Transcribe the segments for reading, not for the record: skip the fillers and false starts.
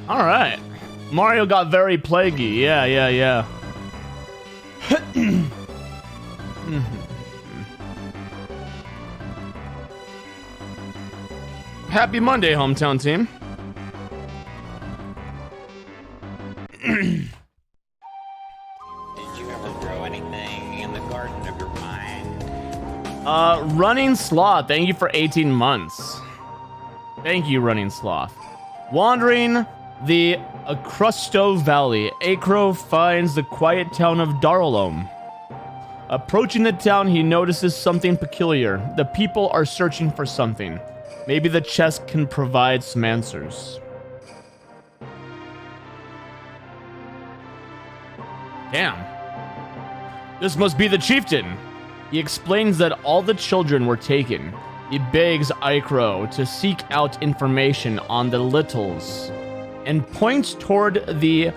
All right. Mario got very plaguey. Yeah. Happy Monday, hometown team. Did you ever grow anything in the garden of your mind? Running Sloth, thank you for 18 months. Thank you, Running Sloth. Wandering the Acrusto Valley, Eikro finds the quiet town of Darloum. Approaching the town, he notices something peculiar. The people are searching for something. Maybe the chest can provide some answers. Damn. This must be the chieftain. He explains that all the children were taken. He begs Eikro to seek out information on the littles and points toward the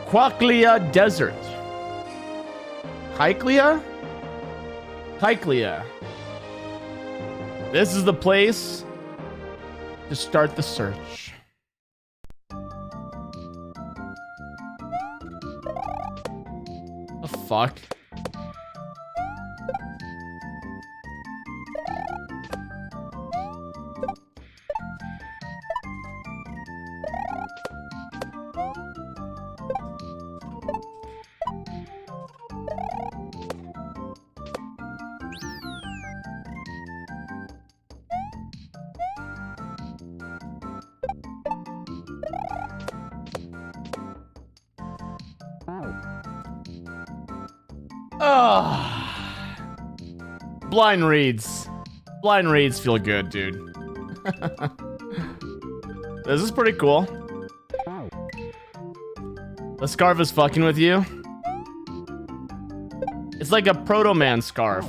Quaklia Desert. Kyklia? This is the place to start the search. The fuck? Blind reads. Blind reads feel good, dude. This is pretty cool. The scarf is fucking with you. It's like a Proto-Man scarf.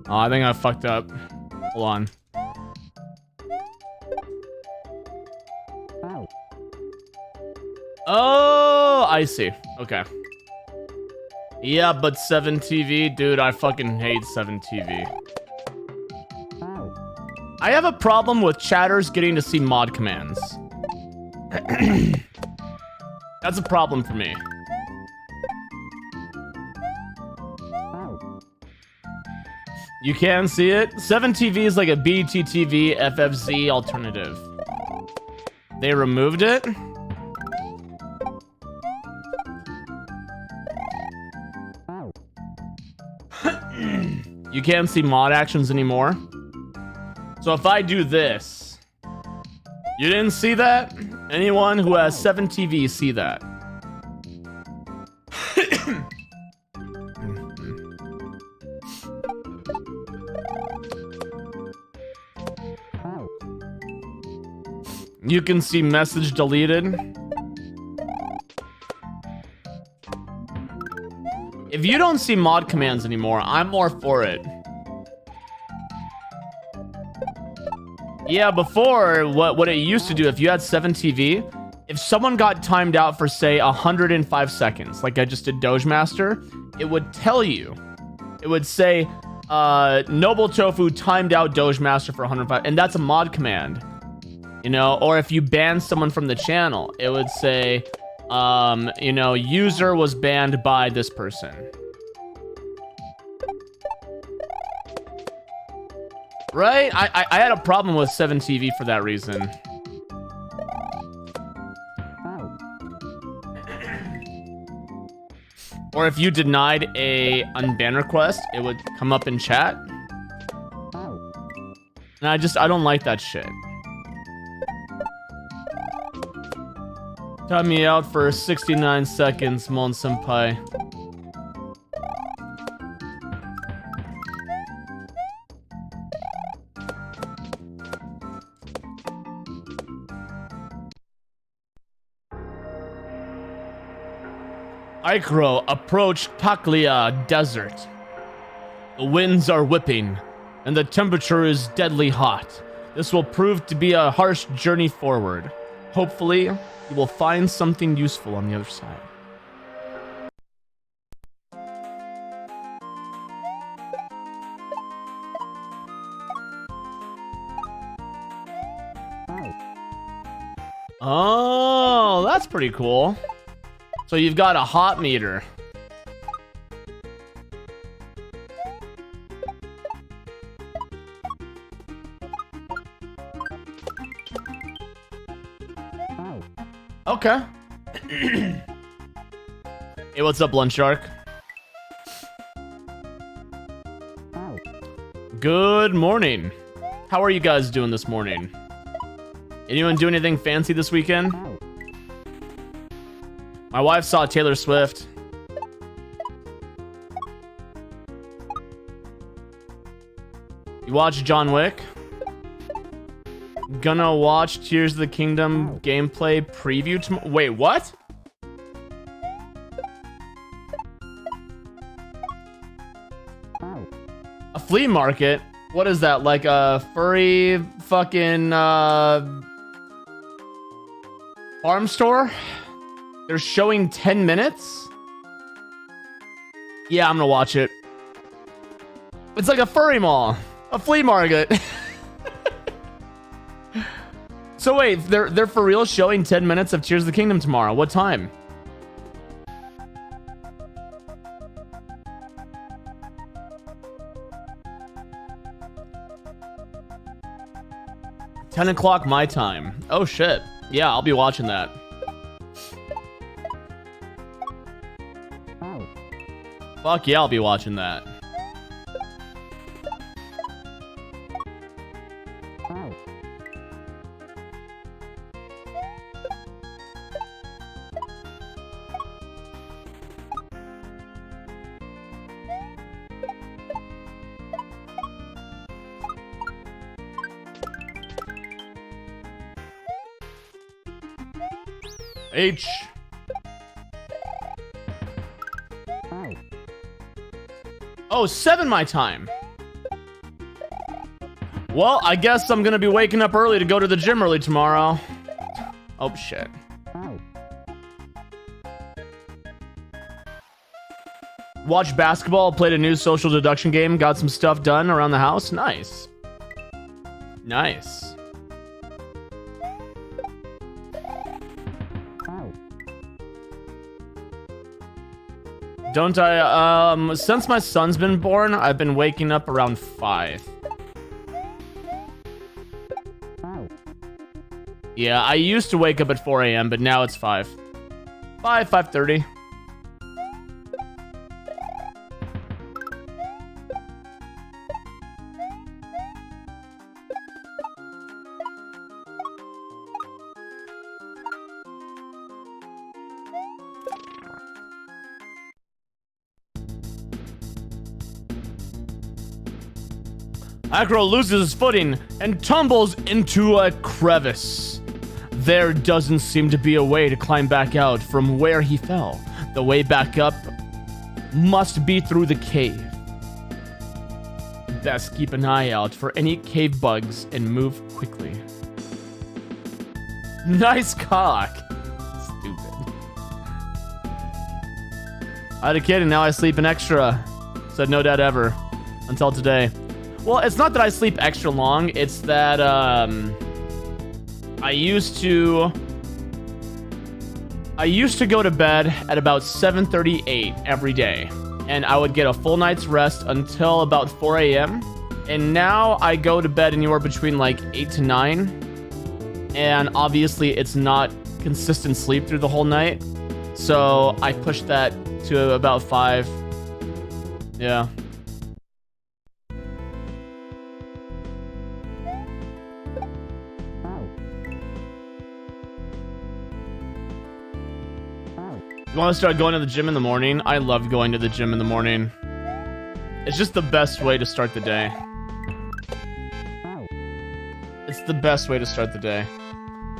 Oh, I think I fucked up. Hold on. Oh, I see. Okay. Yeah, but 7TV, dude, I fucking hate 7TV. I have a problem with chatters getting to see mod commands. That's a problem for me. You can see it? 7TV is like a BTTV FFZ alternative. They removed it? You can't see mod actions anymore. So if I do this, you didn't see that? Anyone who has 7TV see that? You can see message deleted. If you don't see mod commands anymore, I'm more for it. Yeah, before, what it used to do, if you had 7TV, if someone got timed out for, say, 105 seconds, like I just did Doge Master, it would tell you. It would say, Noble Tofu timed out Doge Master for 105, and that's a mod command. You know, or if you ban someone from the channel, it would say, you know, user was banned by this person. Right? I had a problem with 7TV for that reason. Or if you denied a unban request, it would come up in chat. And I don't like that shit. Time me out for 69 seconds, Mon Senpai. Eikro approach Taklia Desert. The winds are whipping, and the temperature is deadly hot. This will prove to be a harsh journey forward. Hopefully, you will find something useful on the other side. Oh, that's pretty cool. So you've got a hot meter. Okay. Hey, what's up, Lunch Shark? Good morning. How are you guys doing this morning? Anyone do anything fancy this weekend? My wife saw Taylor Swift. You watched John Wick? Gonna watch Tears of the Kingdom gameplay preview tomorrow. Wait, what? A flea market? What is that? Like a furry fucking farm store? They're showing 10 minutes? Yeah, I'm gonna watch it. It's like a furry mall. A flea market. So wait, they're for real showing 10 minutes of Tears of the Kingdom tomorrow. What time? $10 o'clock my time. Oh shit. Yeah, I'll be watching that. Fuck yeah, I'll be watching that. H. Oh, 7 my time. Well, I guess I'm gonna be waking up early to go to the gym early tomorrow. Oh, shit. Watched basketball, played a new social deduction game, got some stuff done around the house. Nice. Nice. Don't I, since my son's been born, I've been waking up around 5. Yeah, I used to wake up at 4 a.m., but now it's 5. 5:30. Eikro loses his footing and tumbles into a crevice. There doesn't seem to be a way to climb back out from where he fell. The way back up must be through the cave. Best keep an eye out for any cave bugs and move quickly. Nice cock. Stupid. I had a kid and now I sleep an extra. Said no dad ever. Until today. Well, it's not that I sleep extra long. It's that I used to go to bed at about 7:38 every day, and I would get a full night's rest until about 4 a.m. And now I go to bed anywhere between like 8 to 9, and obviously it's not consistent sleep through the whole night, so I push that to about 5. Yeah. You want to start going to the gym in the morning? I love going to the gym in the morning. It's just the best way to start the day. It's the best way to start the day.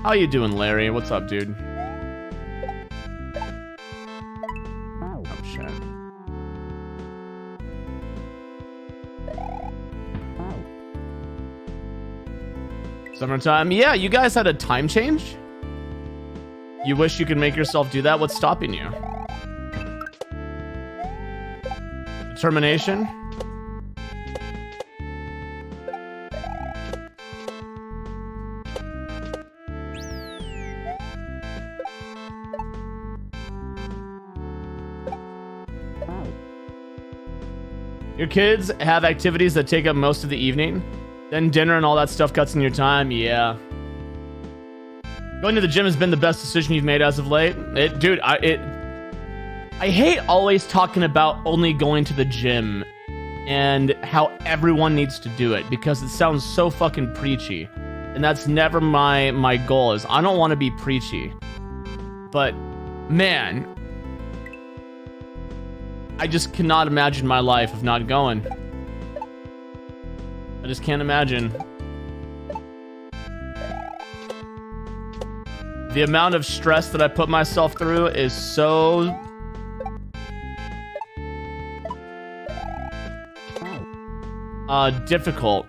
How you doing, Larry? What's up, dude? Shit. Summertime. Yeah, you guys had a time change? You wish you could make yourself do that? What's stopping you? Determination? Your kids have activities that take up most of the evening. Then dinner and all that stuff cuts in your time. Yeah. Going to the gym has been the best decision you've made as of late. Dude, I hate always talking about only going to the gym and how everyone needs to do it because it sounds so fucking preachy. And that's never my goal. Is I don't want to be preachy. But man, I just cannot imagine my life of not going. I just can't imagine. The amount of stress that I put myself through is so... difficult.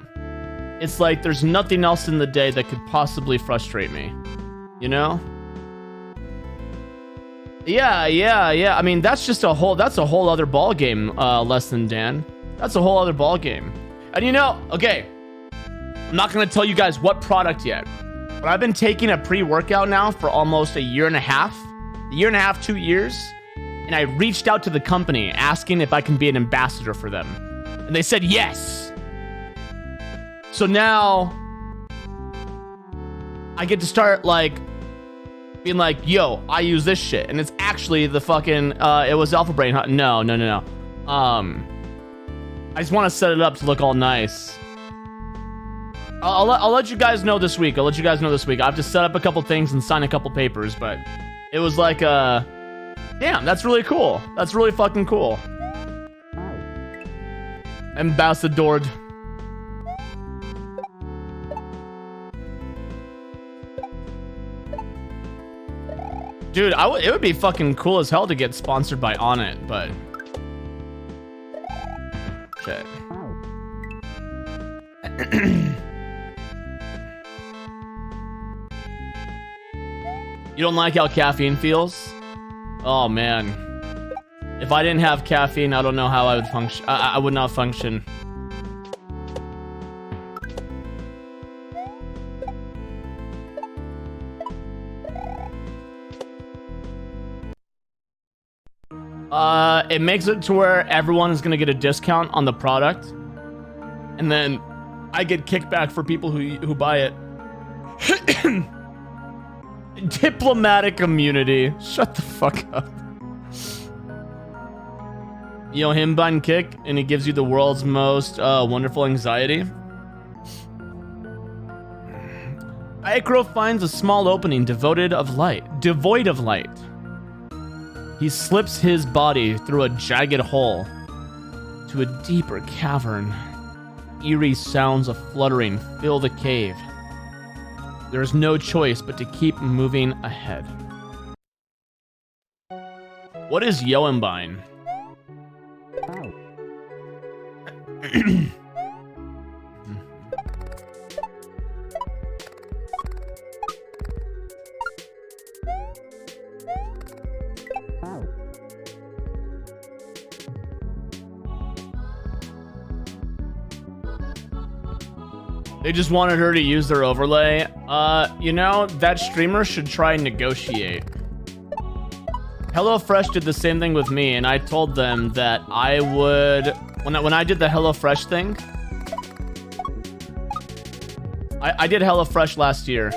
It's like there's nothing else in the day that could possibly frustrate me. You know? Yeah. I mean, that's a whole other ball game, Less Than Dan. That's a whole other ball game. And you know, okay, I'm not gonna tell you guys what product yet, but I've been taking a pre-workout now for almost a year and a half, 2 years, and I reached out to the company asking if I can be an ambassador for them, and they said yes. So now I get to start like being like, yo, I use this shit, and it's actually the fucking it was Alpha Brain, huh? No. I just want to set it up to look all nice. I'll let you guys know this week. I have to set up a couple things and sign a couple papers, but it was like, damn, that's really cool. That's really fucking cool. Ambassadored. Dude, it would be fucking cool as hell to get sponsored by Onnit, but... Shit. You don't like how caffeine feels? Oh man. If I didn't have caffeine, I don't know how I would function. I would not function. It makes it to where everyone is gonna get a discount on the product, and then I get kickback for people who buy it. Diplomatic immunity. Shut the fuck up. You know him button kick, and he gives you the world's most wonderful anxiety. Eikro finds a small opening devoid of light. He slips his body through a jagged hole to a deeper cavern. Eerie sounds of fluttering fill the cave. There is no choice but to keep moving ahead. What is Yoembine? They just wanted her to use their overlay. You know, that streamer should try and negotiate. HelloFresh did the same thing with me, and I told them that I would... When I did the HelloFresh thing... I did HelloFresh last year.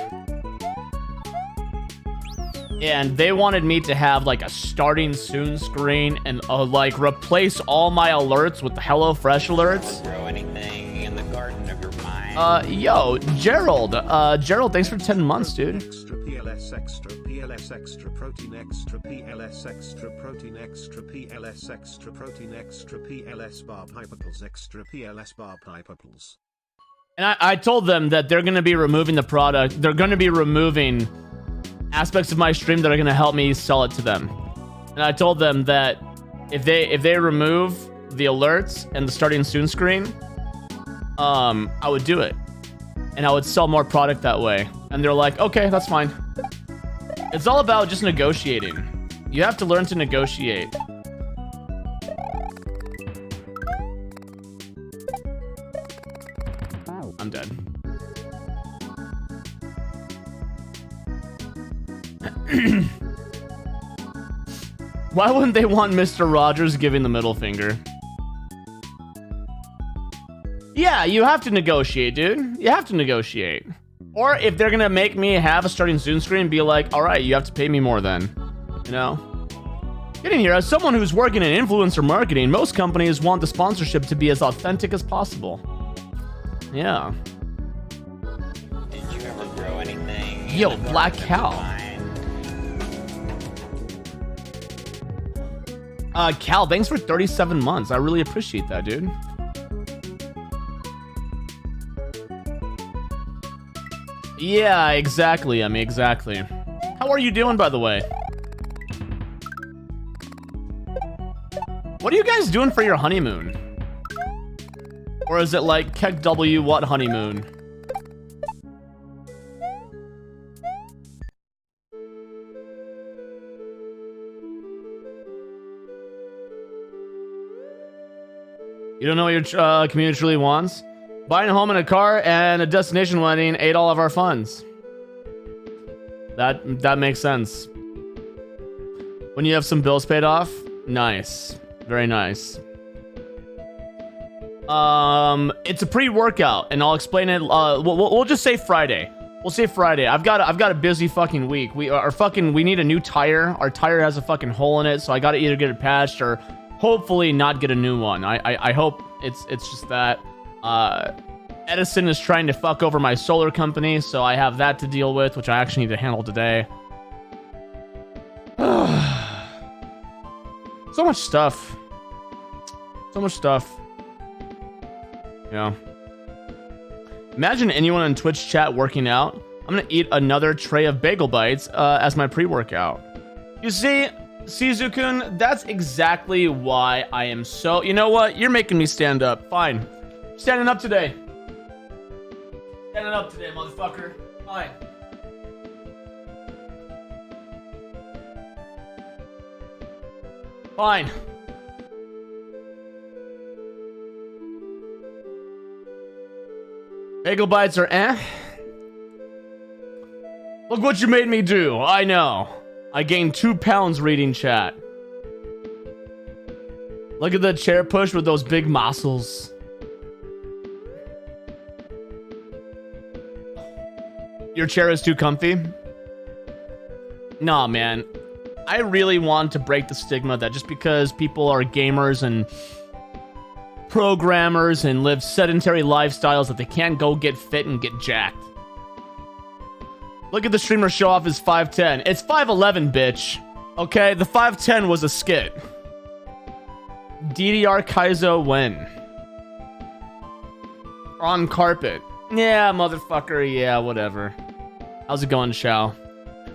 And they wanted me to have, like, a starting soon screen and, like, replace all my alerts with the HelloFresh alerts. Grow anything in the garden of your mind. Yo, Gerald. Gerald, thanks for 10 months, dude. Extra PLS extra PLS extra protein extra PLS extra protein extra PLS extra protein extra PLS bar pipetals extra PLS bar pipetals. And I told them that they're going to be removing the product. They're going to be removing aspects of my stream that are going to help me sell it to them. And I told them that If they remove the alerts and the starting soon screen, I would do it. And I would sell more product that way. And they're like, okay, that's fine. It's all about just negotiating. You have to learn to negotiate. I'm dead. Why wouldn't they want Mr. Rogers giving the middle finger? Yeah, you have to negotiate, dude. You have to negotiate. Or if they're gonna make me have a starting soon screen, be like, all right, you have to pay me more then. You know? Get in here. As someone who's working in influencer marketing, most companies want the sponsorship to be as authentic as possible. Yeah. Did you ever grow anything? Yo, in the Black garden of Cow. your mind? Cal, thanks for 37 months. I really appreciate that, dude. Yeah, exactly. I mean, exactly. How are you doing, by the way? What are you guys doing for your honeymoon? Or is it like Keck W what honeymoon? You don't know what your community truly wants? Buying a home and a car and a destination wedding ate all of our funds. That makes sense. When you have some bills paid off, nice, very nice. It's a pre-workout, and I'll explain it. We'll just say Friday. We'll say Friday. I've got a busy fucking week. We need a new tire. Our tire has a fucking hole in it, so I gotta either get it patched or hopefully not get a new one. I hope it's just that. Edison is trying to fuck over my solar company, so I have that to deal with, which I actually need to handle today. So much stuff. So much stuff. Yeah. Imagine anyone in Twitch chat working out. I'm gonna eat another tray of bagel bites as my pre-workout. You see, Shizu-kun, that's exactly why I am so... You know what? You're making me stand up. Fine. Standing up today. Standing up today, motherfucker. Fine. Fine. Bagel bites are eh. Look what you made me do. I know. I gained 2 pounds reading chat. Look at the chair push with those big muscles. Your chair is too comfy? Nah, man. I really want to break the stigma that just because people are gamers and programmers and live sedentary lifestyles that they can't go get fit and get jacked. Look at the streamer show off his 5'10". It's 5'11", bitch. Okay, the 5'10" was a skit. DDR Kaizo when? On carpet. Yeah, motherfucker, yeah, whatever. How's it going, Shao?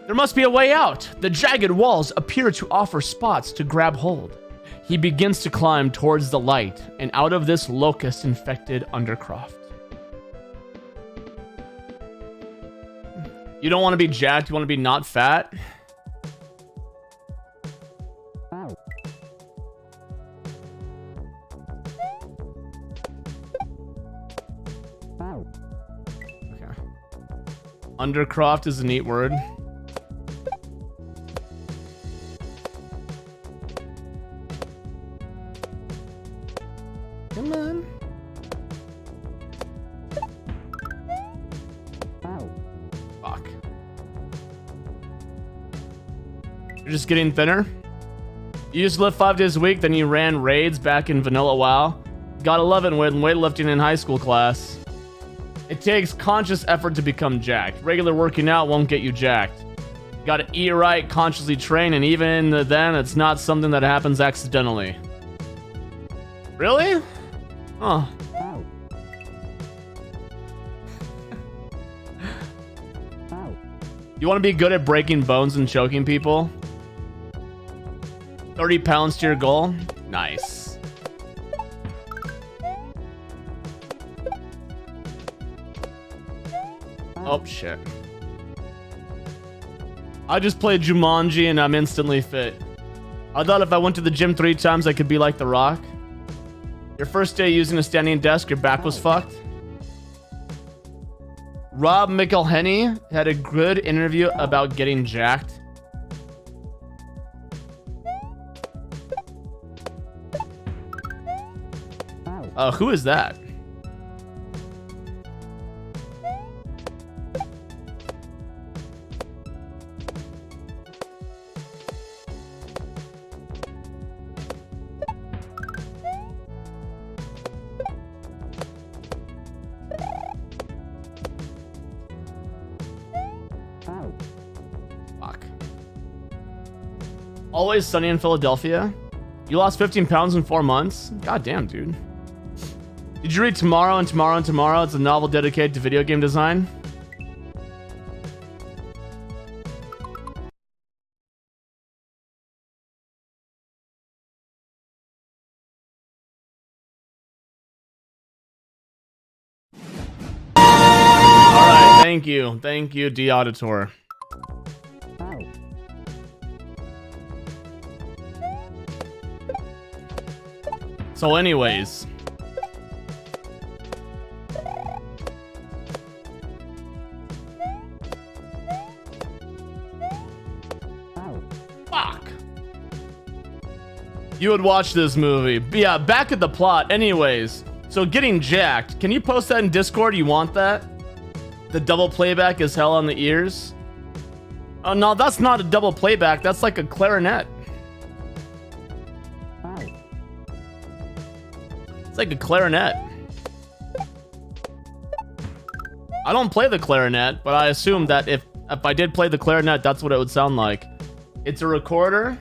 There must be a way out. The jagged walls appear to offer spots to grab hold. He begins to climb towards the light and out of this locust-infected undercroft. You don't want to be jacked, you want to be not fat? Okay. Undercroft is a neat word. Come on. Fuck. You're just getting thinner? You used to lift 5 days a week, then you ran raids back in Vanilla WoW. Gotta love it when weightlifting in high school class. It takes conscious effort to become jacked. Regular working out won't get you jacked. Gotta eat right, consciously train, and even then, it's not something that happens accidentally. Really? Huh. You want to be good at breaking bones and choking people? 30 pounds to your goal. Nice. Oh, shit. I just played Jumanji and I'm instantly fit. I thought if I went to the gym 3 times, I could be like The Rock. Your first day using a standing desk, your back was fucked. Rob McElhenney had a good interview about getting jacked. Who is that? Fuck. Always Sunny in Philadelphia. You lost 15 pounds in 4 months? God damn, dude. Did you read Tomorrow and Tomorrow and Tomorrow? It's a novel dedicated to video game design. Alright, thank you. Thank you, D Auditor. So anyways. Fuck. You would watch this movie. But yeah, back at the plot. Anyways, so getting jacked. Can you post that in Discord? You want that? The double playback is hell on the ears. Oh no, that's not a double playback. That's like a clarinet. It's like a clarinet. I don't play the clarinet, but I assume that if I did play the clarinet, that's what it would sound like. It's a recorder.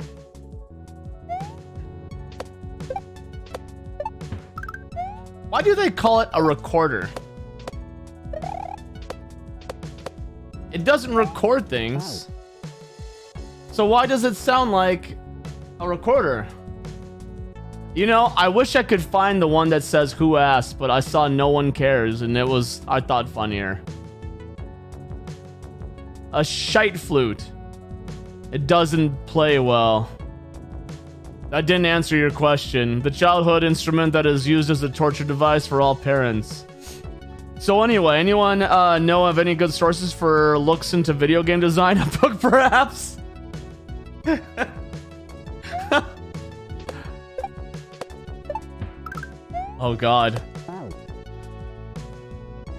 Why do they call it a recorder? It doesn't record things. So why does it sound like a recorder? You know, I wish I could find the one that says who asked, but I saw no one cares, and it was, I thought, funnier. A shite flute. It doesn't play well. That didn't answer your question. The childhood instrument that is used as a torture device for all parents. So anyway, anyone know of any good sources for looks into video game design? A book, perhaps? Oh God,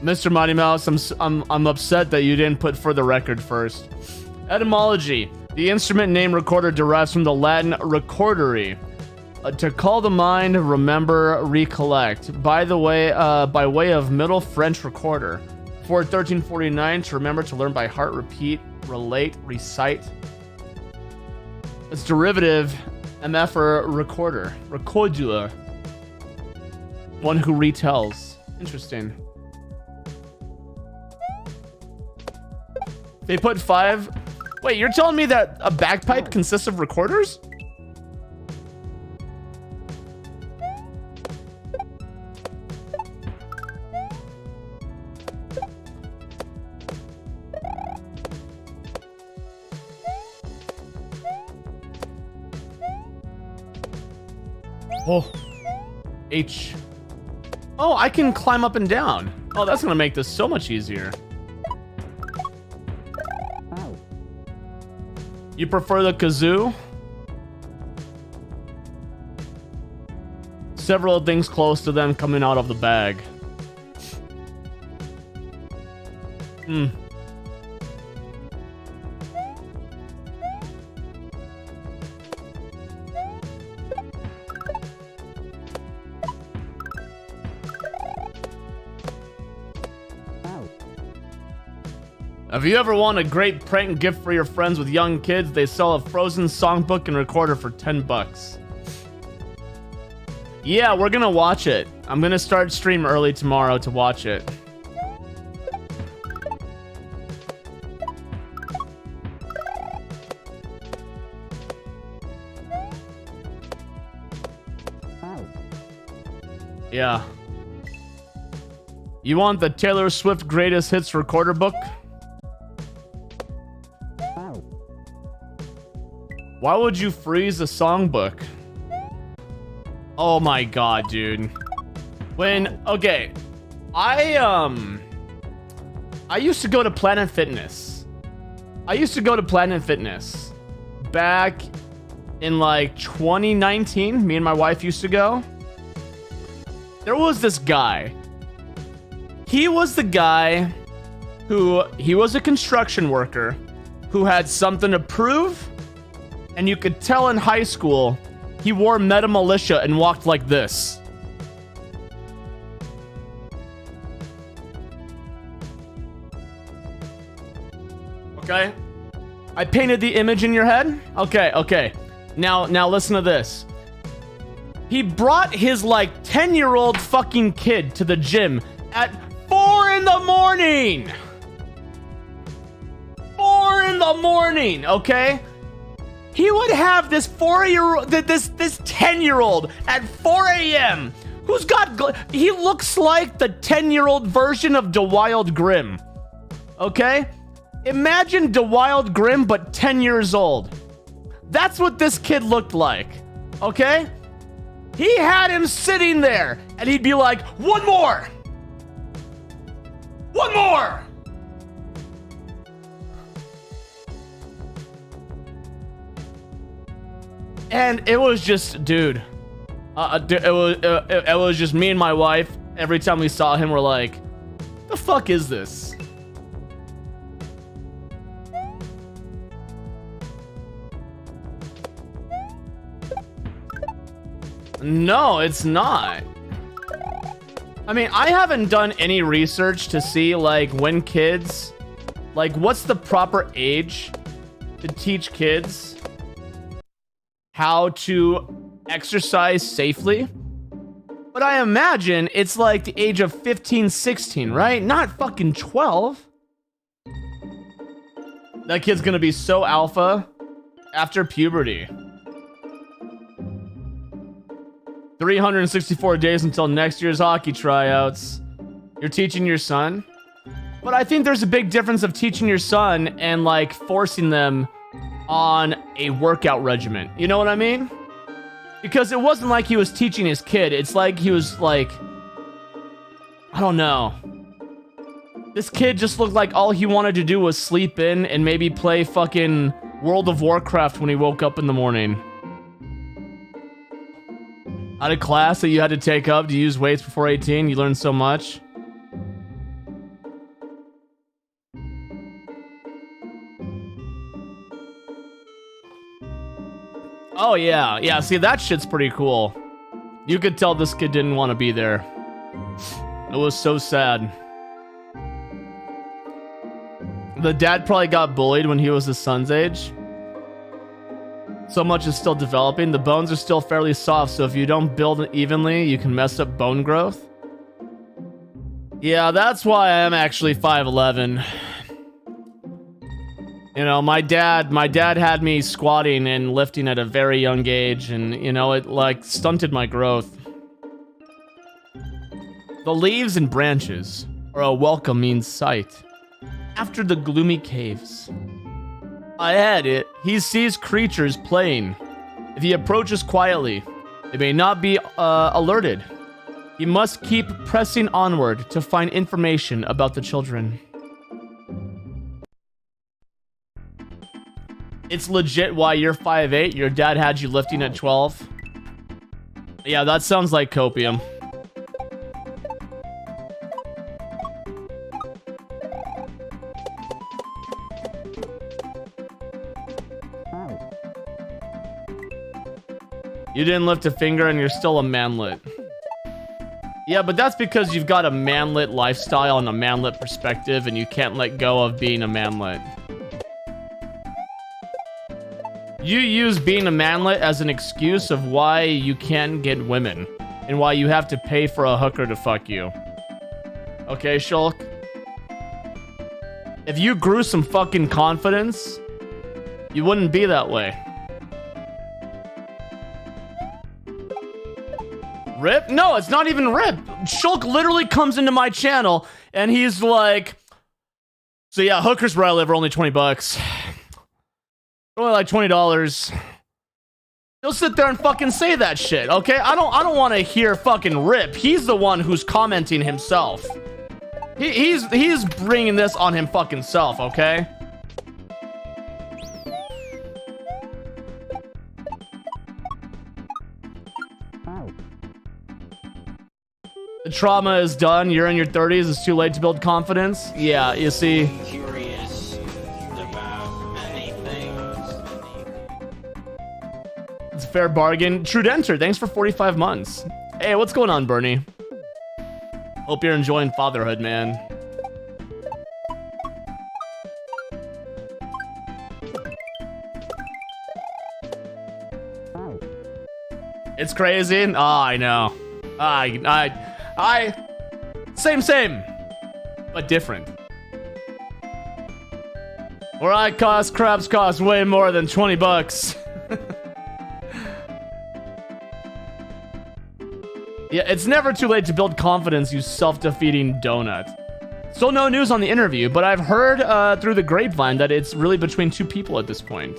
Mr. Mighty Mouse, I'm upset that you didn't put for the record first. Etymology: the instrument name recorder derives from the Latin recordere, to call the mind, remember, recollect. By way of Middle French recorder, for 1349, to remember, to learn by heart, repeat, relate, recite. Its derivative, MF for recorder, recorder. One who retells. Interesting. They put 5. Wait, you're telling me that a bagpipe consists of recorders? Oh. H. Oh, I can climb up and down. Oh, that's gonna make this so much easier. You prefer the kazoo? Several things close to them coming out of the bag. If you ever want a great prank gift for your friends with young kids, they sell a Frozen songbook and recorder for 10 bucks. Yeah, we're gonna watch it. I'm gonna start stream early tomorrow to watch it. Yeah. You want the Taylor Swift Greatest Hits Recorder book? Why would you freeze a songbook? Oh my god, dude. Okay. I used to go to Planet Fitness. Back in like 2019. Me and my wife used to go. There was this guy. He was the guy he was a construction worker who had something to prove, and you could tell in high school he wore Meta Militia and walked like this. Okay? I painted the image in your head? Okay. Now listen to this. He brought his like 10-year-old fucking kid to the gym at 4 in the morning. 4 in the morning, okay? He would have this 4-year-old, this 10-year-old at 4 a.m. who's got, he looks like the 10-year-old version of DeWild Grimm, okay? Imagine DeWild Grimm, but 10 years old. That's what this kid looked like, okay? He had him sitting there, and he'd be like, one more! One more! And it was just, dude. It was just me and my wife. Every time we saw him, we're like, the fuck is this? No, it's not. I mean, I haven't done any research to see, like, when kids... Like, what's the proper age to teach kids how to exercise safely? But I imagine it's, like, the age of 15, 16, right? Not fucking 12. That kid's gonna be so alpha after puberty. 364 days until next year's hockey tryouts. You're teaching your son? But I think there's a big difference of teaching your son and like forcing them on a workout regimen. You know what I mean? Because it wasn't like he was teaching his kid. It's like he was like, I don't know. This kid just looked like all he wanted to do was sleep in and maybe play fucking World of Warcraft when he woke up in the morning. Out of class that you had to take up to use weights before 18, you learned so much. Oh yeah, see that shit's pretty cool. You could tell this kid didn't want to be there. It was so sad. The dad probably got bullied when he was his son's age. So much is still developing. The bones are still fairly soft, so if you don't build it evenly, you can mess up bone growth. Yeah, that's why I'm actually 5'11". You know, my dad had me squatting and lifting at a very young age, and you know, it like stunted my growth. The leaves and branches are a welcoming sight after the gloomy caves. Ahead, he sees creatures playing. If he approaches quietly, they may not be alerted. He must keep pressing onward to find information about the children. It's legit why you're 5'8". Your dad had you lifting at 12. Yeah, that sounds like copium. You didn't lift a finger and you're still a manlet. Yeah, but that's because you've got a manlet lifestyle and a manlet perspective, and you can't let go of being a manlet. You use being a manlet as an excuse of why you can't get women, and why you have to pay for a hooker to fuck you. Okay, Shulk? If you grew some fucking confidence, you wouldn't be that way. Rip? No, it's not even Rip. Shulk literally comes into my channel and he's like, so yeah, hookers where I live are only 20 bucks. Only like $20. He'll sit there and fucking say that shit, okay? I don't want to hear fucking Rip. He's the one who's commenting himself. He's bringing this on him fucking self, okay? The trauma is done. You're in your 30s. It's too late to build confidence. Yeah, you see. Curious about many things. It's a fair bargain. Trudenter, thanks for 45 months. Hey, what's going on, Bernie? Hope you're enjoying fatherhood, man. It's crazy. Oh, I know. Same, but different. Where I cost, crabs cost way more than 20 bucks. Yeah, it's never too late to build confidence, you self-defeating donut. Still no news on the interview, but I've heard through the grapevine that it's really between two people at this point.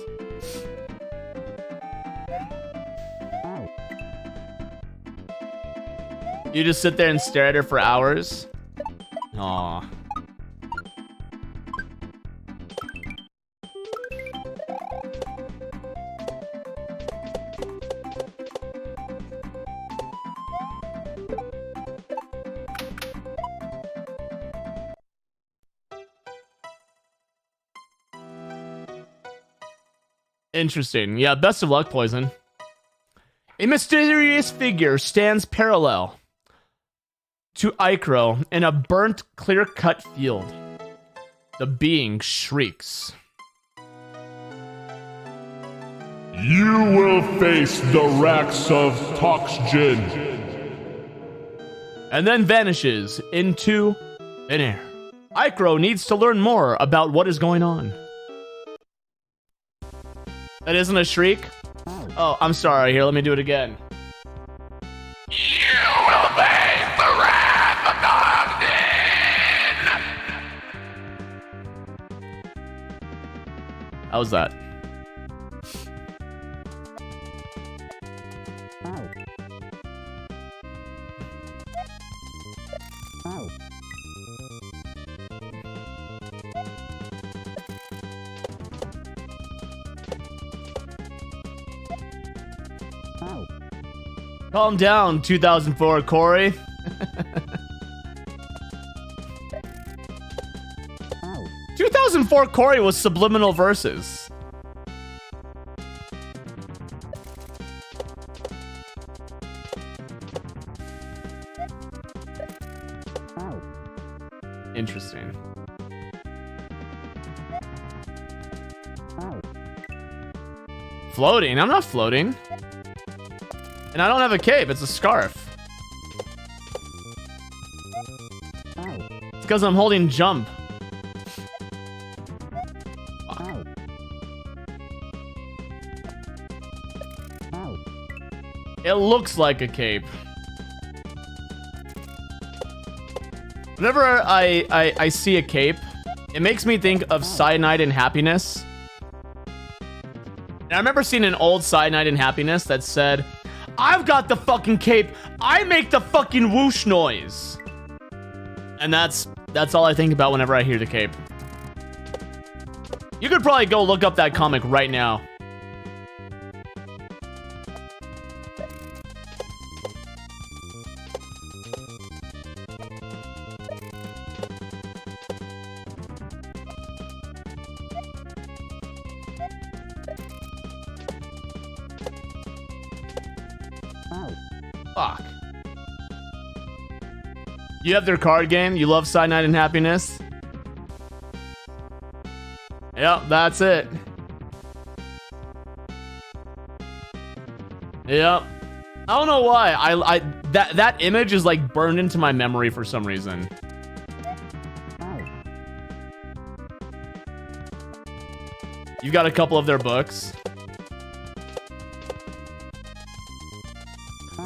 You just sit there and stare at her for hours? Aw. Interesting. Yeah, best of luck, Poison. A mysterious figure stands parallel to Eikro in a burnt, clear-cut field. The being shrieks. You will face the Rax of Toxgen. And then vanishes into thin air. Eikro needs to learn more about what is going on. That isn't a shriek? Oh, I'm sorry. Here, let me do it again. You will face the Wrath of Toxgen. How's that? Calm down, 2004 Corey. 2004 Corey was subliminal verses. Interesting. Floating? I'm not floating. And I don't have a cape, it's a scarf. It's because I'm holding jump. Fuck. It looks like a cape. Whenever I see a cape, it makes me think of Cyanide and Happiness. And I remember seeing an old Cyanide and Happiness that said, I've got the fucking cape. I make the fucking whoosh noise. And that's all I think about whenever I hear the cape. You could probably go look up that comic right now. Fuck. You have their card game? You love Cyanide and Happiness? Yep, that's it. Yep. I don't know why. That image is like burned into my memory for some reason. You've got a couple of their books.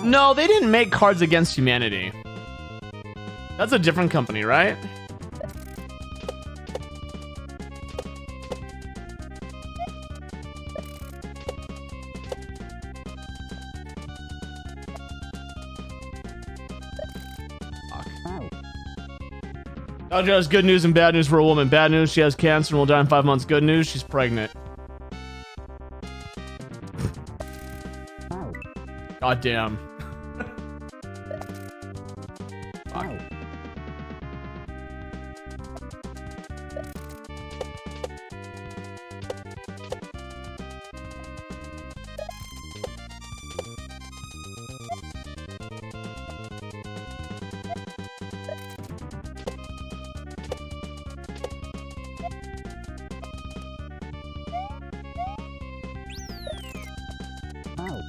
No, they didn't make Cards Against Humanity. That's a different company, right? Dodger has good news and bad news for a woman. Bad news, she has cancer and will die in 5 months. Good news, she's pregnant. God damn. Fuck.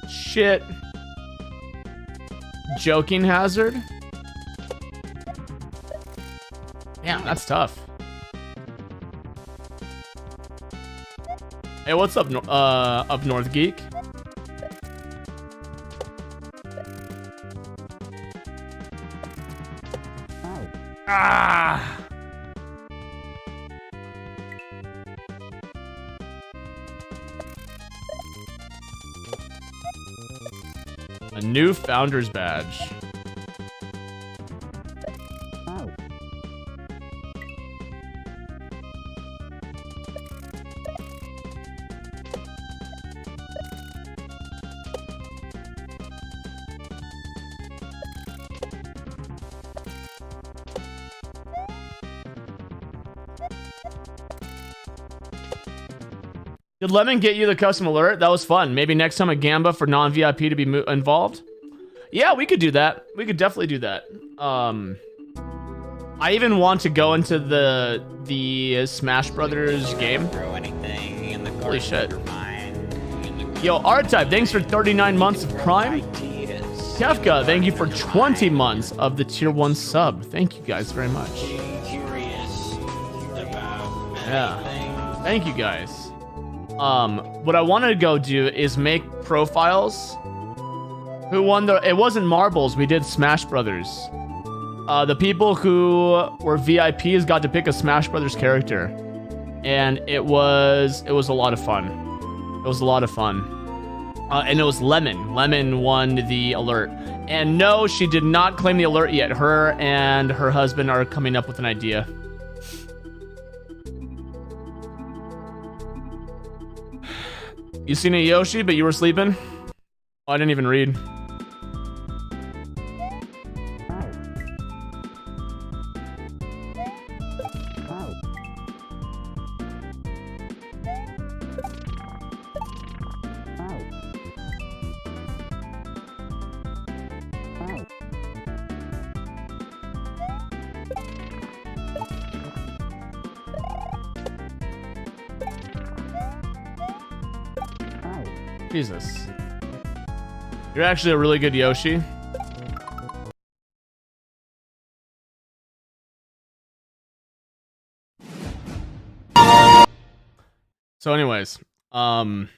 Shit. Joking hazard? Damn, that's tough. Hey, what's up, up North Geek? Ah! A new founder's badge. Did Lemon get you the custom alert? That was fun. Maybe next time a Gamba for non-VIP to be involved? Yeah, we could do that. We could definitely do that. I even want to go into the Smash Brothers game. Holy shit. Yo, R-Type, thanks for 39 months of Prime. Kefka, thank you for 20 months of the Tier 1 sub. Thank you guys very much. Yeah. Thank you guys. What I wanted to go do is make profiles. Who won the... It wasn't Marbles, we did Smash Brothers. The people who were VIPs got to pick a Smash Brothers character. And it was a lot of fun. It was a lot of fun. And it was Lemon. Lemon won the alert. And no, she did not claim the alert yet. Her and her husband are coming up with an idea. You seen a Yoshi, but you were sleeping? Oh, I didn't even read. Jesus. You're actually a really good Yoshi. So anyways, do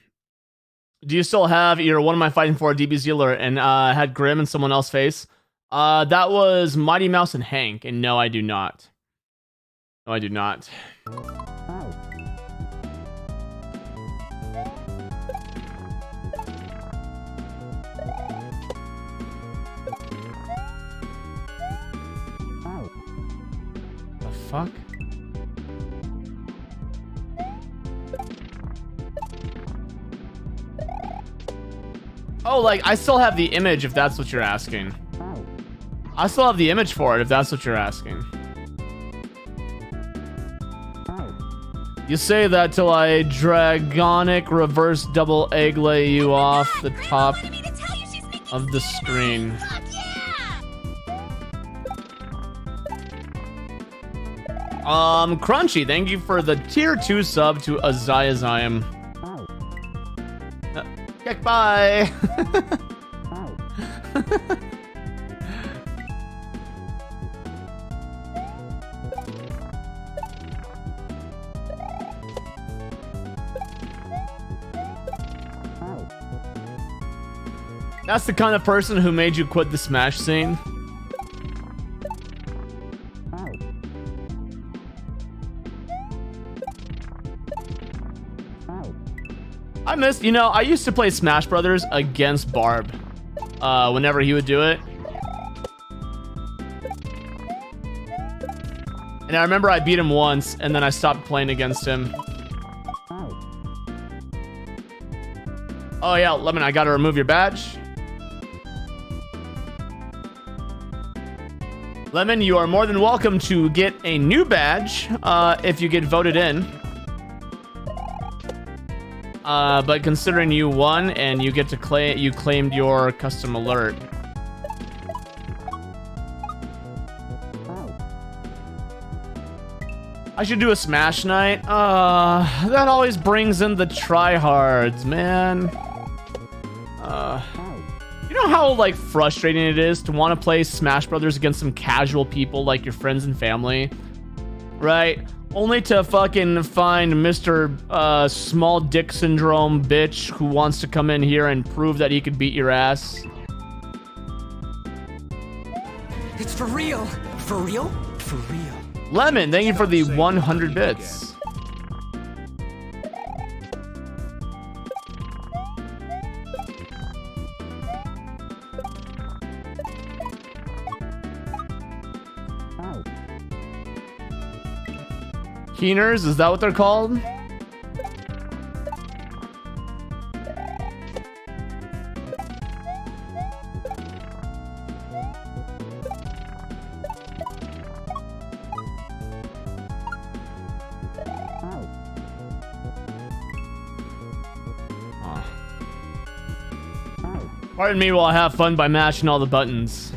you still have either one of my fighting for DBZ alert and had Grim and someone else face? That was Mighty Mouse and Hank, and no, I do not. No, I do not. Fuck. Oh, like, I still have the image if that's what you're asking. I still have the image for it if that's what you're asking. You say that till I dragonic reverse double egg lay you off the top of the screen. Crunchy, thank you for the tier 2 sub to Azayazayam. Kick bye. That's the kind of person who made you quit the Smash scene. I missed, you know, I used to play Smash Brothers against Barb whenever he would do it. And I remember I beat him once and then I stopped playing against him. Oh yeah, Lemon, I gotta remove your badge. Lemon, you are more than welcome to get a new badge if you get voted in. But considering you won and you get to claim, you claimed your custom alert. I should do a Smash night. That always brings in the tryhards, man. You know how like frustrating it is to want to play Smash Brothers against some casual people like your friends and family, right? Only to fucking find Mr. Small Dick Syndrome bitch who wants to come in here and prove that he could beat your ass. It's for real. For real? For real. Lemon, thank you for the 100 bits. Keeners, is that what they're called? Pardon me while I have fun by mashing all the buttons.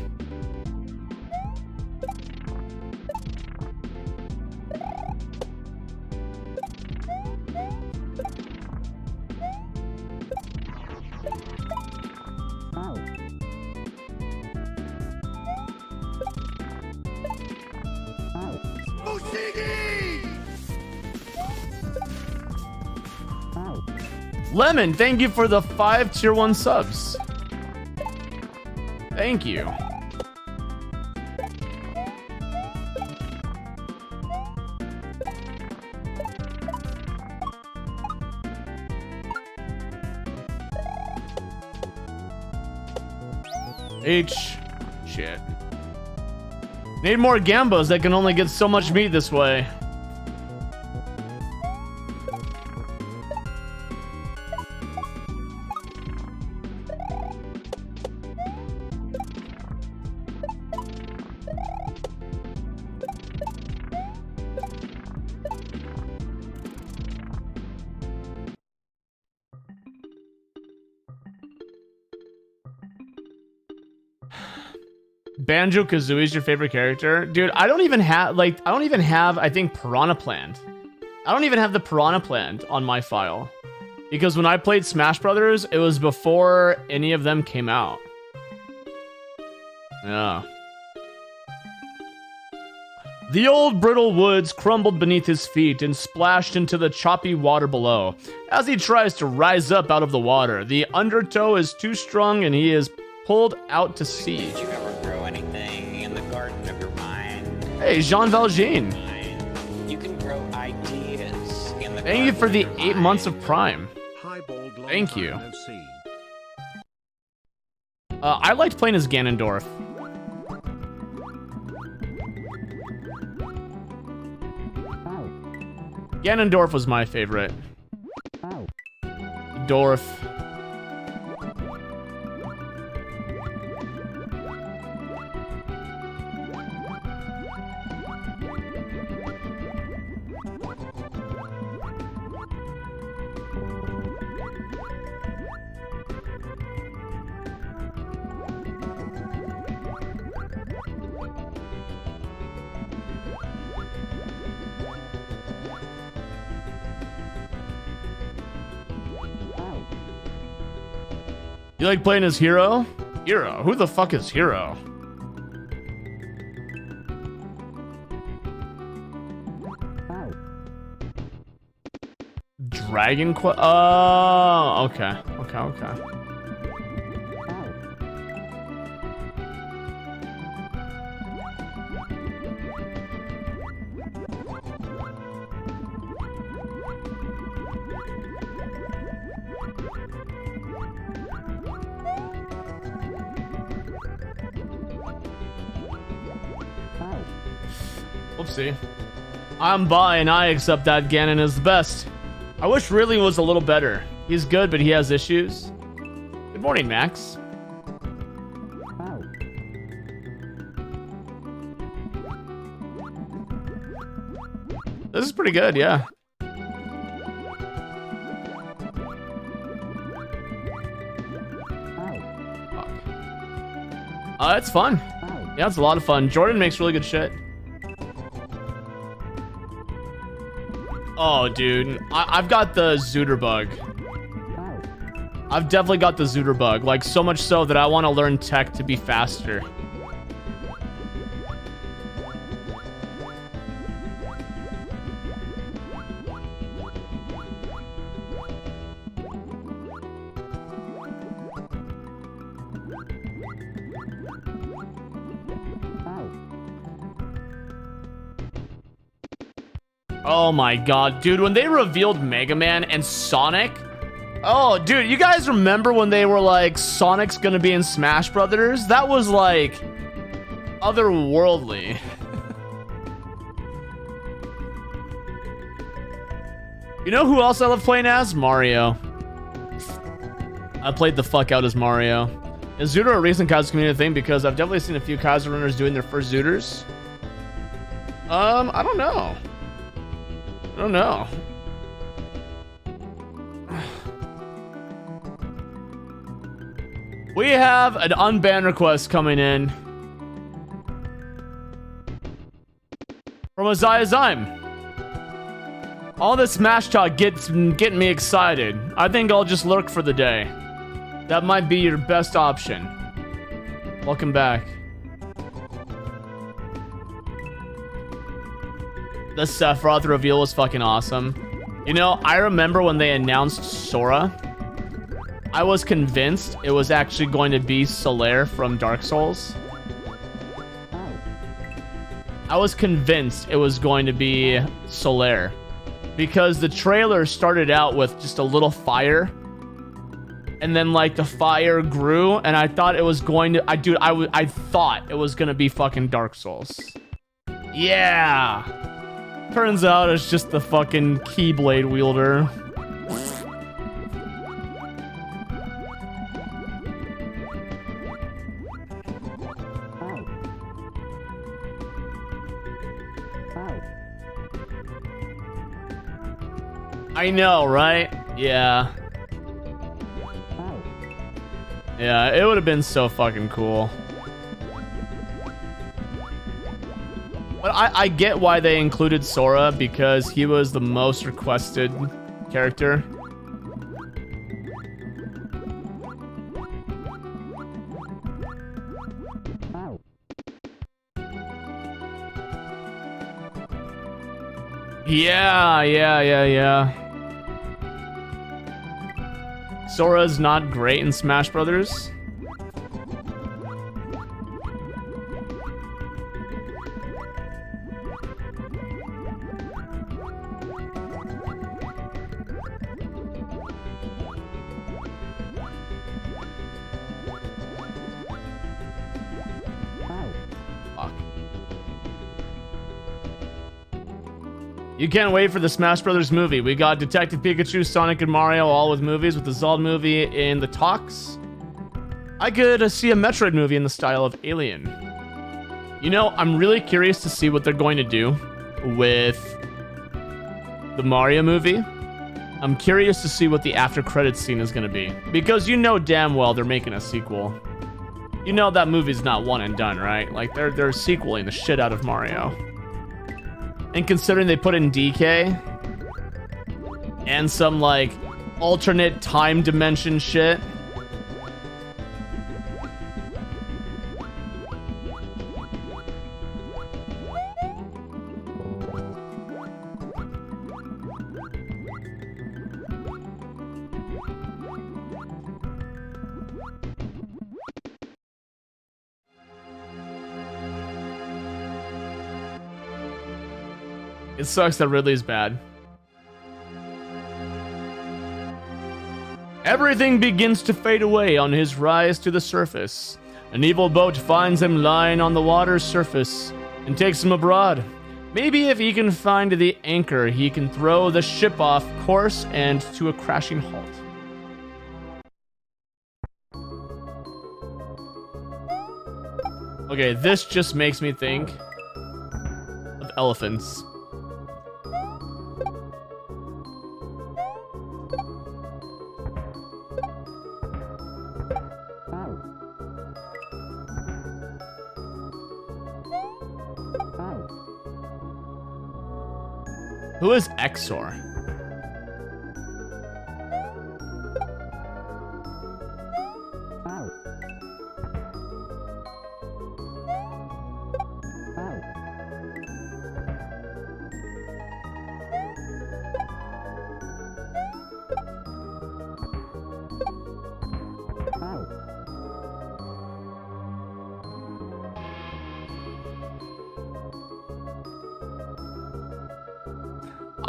Lemon, thank you for the 5 tier 1 subs. Thank you. Shit. Need more Gambos that can only get so much meat this way. Banjo-Kazooie is your favorite character? Dude, I don't even have, I think, Piranha Plant. I don't even have the Piranha Plant on my file. Because when I played Smash Brothers, it was before any of them came out. Yeah. The old brittle woods crumbled beneath his feet and splashed into the choppy water below. As he tries to rise up out of the water, the undertow is too strong and he is pulled out to sea. Did you ever grow anything in the garden of your mind? Hey, Jean Valjean. You can grow ideas in the Thank you for the garden of your 8 months mind. of Prime. Highballed long Thank time you. no see. I liked playing as Ganondorf. Ganondorf was my favorite. Dorf. You like playing as Hero? Hero? Who the fuck is Hero? Dragon Quest? Oh, okay. Okay. Whoopsie. I'm bi and I accept that Ganon is the best. I wish Ridley was a little better. He's good, but he has issues. Good morning, Max. This is pretty good, yeah. It's fun. Yeah, it's a lot of fun. Jordan makes really good shit. Oh, dude. I've got the Zooter bug. I've definitely got the Zooter bug. Like, so much so that I want to learn tech to be faster. Oh my god, dude, when they revealed Mega Man and Sonic, oh, dude, you guys remember when they were like, Sonic's gonna be in Smash Brothers? That was like otherworldly. You know who else I love playing as? Mario. I played the fuck out as Mario. Is Zooter a recent Kaiser community thing? Because I've definitely seen a few Kaiser runners doing their first Zooters. I don't know. I don't know. We have an unbanned request coming in from Isaiah Zyme. All this Smash talk getting me excited. I think I'll just lurk for the day. That might be your best option. Welcome back. The Sephiroth reveal was fucking awesome. You know, I remember when they announced Sora, I was convinced it was actually going to be Solaire from Dark Souls. I was convinced it was going to be Solaire because the trailer started out with just a little fire and then like the fire grew and I thought it was going to, I thought it was going to be fucking Dark Souls. Yeah. Turns out it's just the fucking Keyblade wielder. I know, right? Yeah. Yeah, it would have been so fucking cool. But I get why they included Sora, because he was the most requested character. Yeah. Sora's not great in Smash Brothers. You can't wait for the Smash Brothers movie. We got Detective Pikachu, Sonic, and Mario all with movies, with the Zelda movie in the talks. I could see a Metroid movie in the style of Alien. You know, I'm really curious to see what they're going to do with the Mario movie. I'm curious to see what the after credits scene is going to be, because you know damn well they're making a sequel. You know that movie's not one and done, right? Like they're sequeling the shit out of Mario. And considering they put in DK and some like alternate time dimension shit. It sucks that Ridley's bad. Everything begins to fade away on his rise to the surface. An evil boat finds him lying on the water's surface and takes him abroad. Maybe if he can find the anchor, he can throw the ship off course and to a crashing halt. Okay, this just makes me think of elephants. Who is Exor?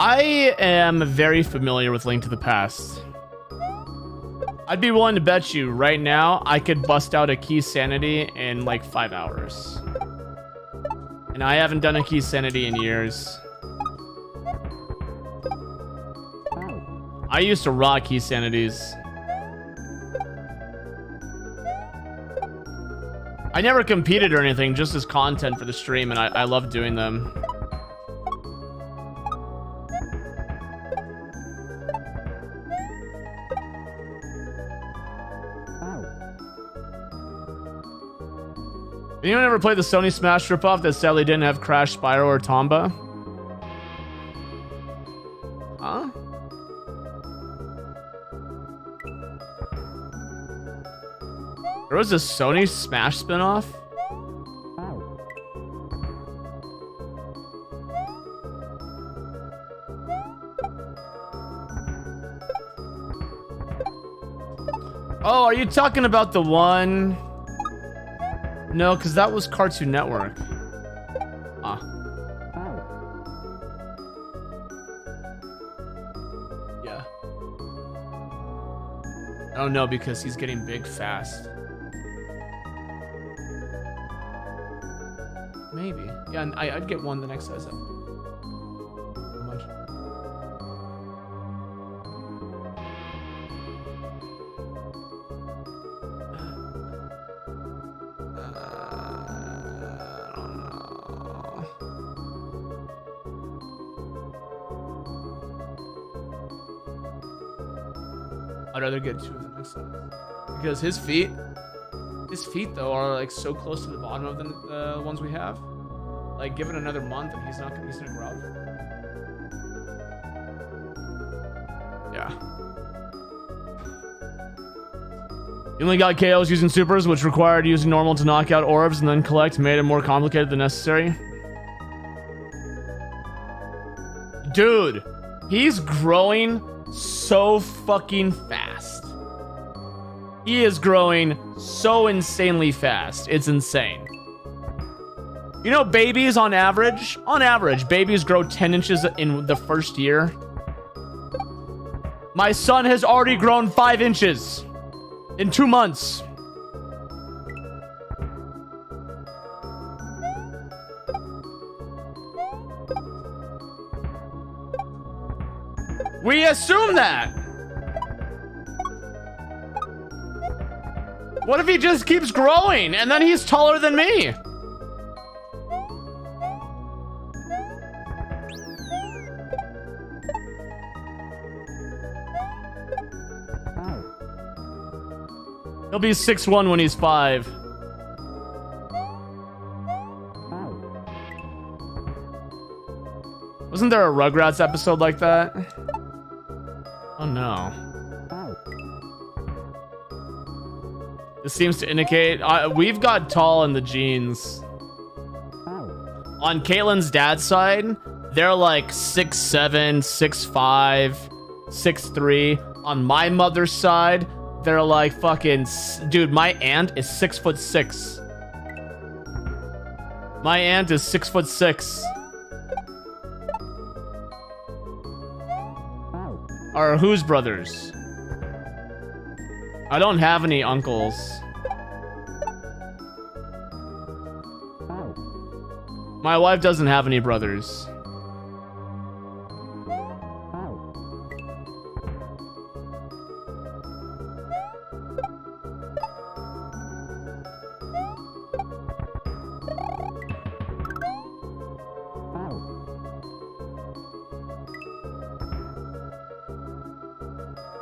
I am very familiar with Link to the Past. I'd be willing to bet you right now I could bust out a Key Sanity in like 5 hours. And I haven't done a Key Sanity in years. I used to rock Key Sanities. I never competed or anything, just as content for the stream, and I love doing them. Anyone ever play the Sony Smash ripoff that sadly didn't have Crash, Spyro, or Tomba? Huh? There was a Sony Smash spinoff? Oh, are you talking about the one? No, because that was Cartoon Network. Ah. Yeah. Oh no, because he's getting big fast. Maybe. Yeah, and I'd get one the next size up. How much? I'd rather get two of the next size. Because his feet though are like so close to the bottom of the ones we have. Like give it another month and he's gonna grow. Yeah. You only got KOs using supers, which required using normal to knock out orbs and then collect, made it more complicated than necessary. Dude, he's growing so fucking fast. He is growing so insanely fast. It's insane. You know, babies on average, babies grow 10 inches in the first year. My son has already grown 5 inches in 2 months. We assume that. What if he just keeps growing and then he's taller than me? He'll be 6'1" when he's 5. Wasn't there a Rugrats episode like that? Oh no. This seems to indicate we've got tall in the genes. On Caitlin's dad's side, they're like 6'7", 6'5", 6'3". On my mother's side, they're like fucking... Dude, my aunt is 6'6". My aunt is 6'6". Are whose brothers? I don't have any uncles. My wife doesn't have any brothers.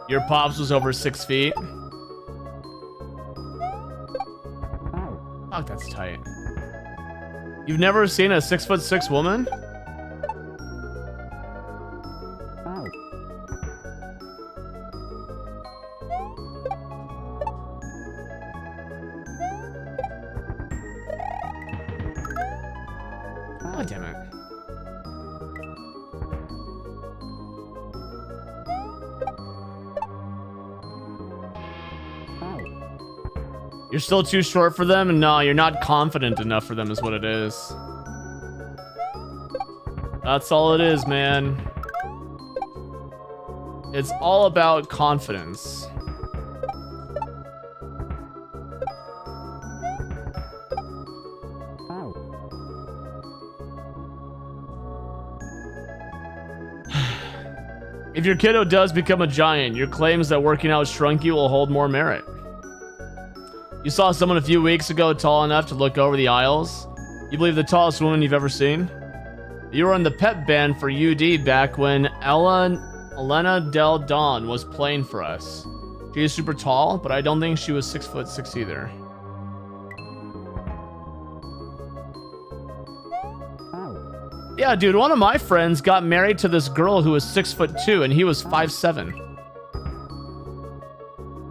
Your pops was over 6 feet. Fuck, that's tight. You've never seen a 6'6" woman? God damn it. You're still too short for them? No, you're not confident enough for them is what it is. That's all it is, man. It's all about confidence. If your kiddo does become a giant, your claims that working out shrunk you will hold more merit. You saw someone a few weeks ago tall enough to look over the aisles. You believe the tallest woman you've ever seen? You were in the pep band for UD back when Elena Del Don was playing for us. She is super tall, but I don't think she was 6'6" either. Yeah, dude, one of my friends got married to this girl who was 6'2" and he was 5'7".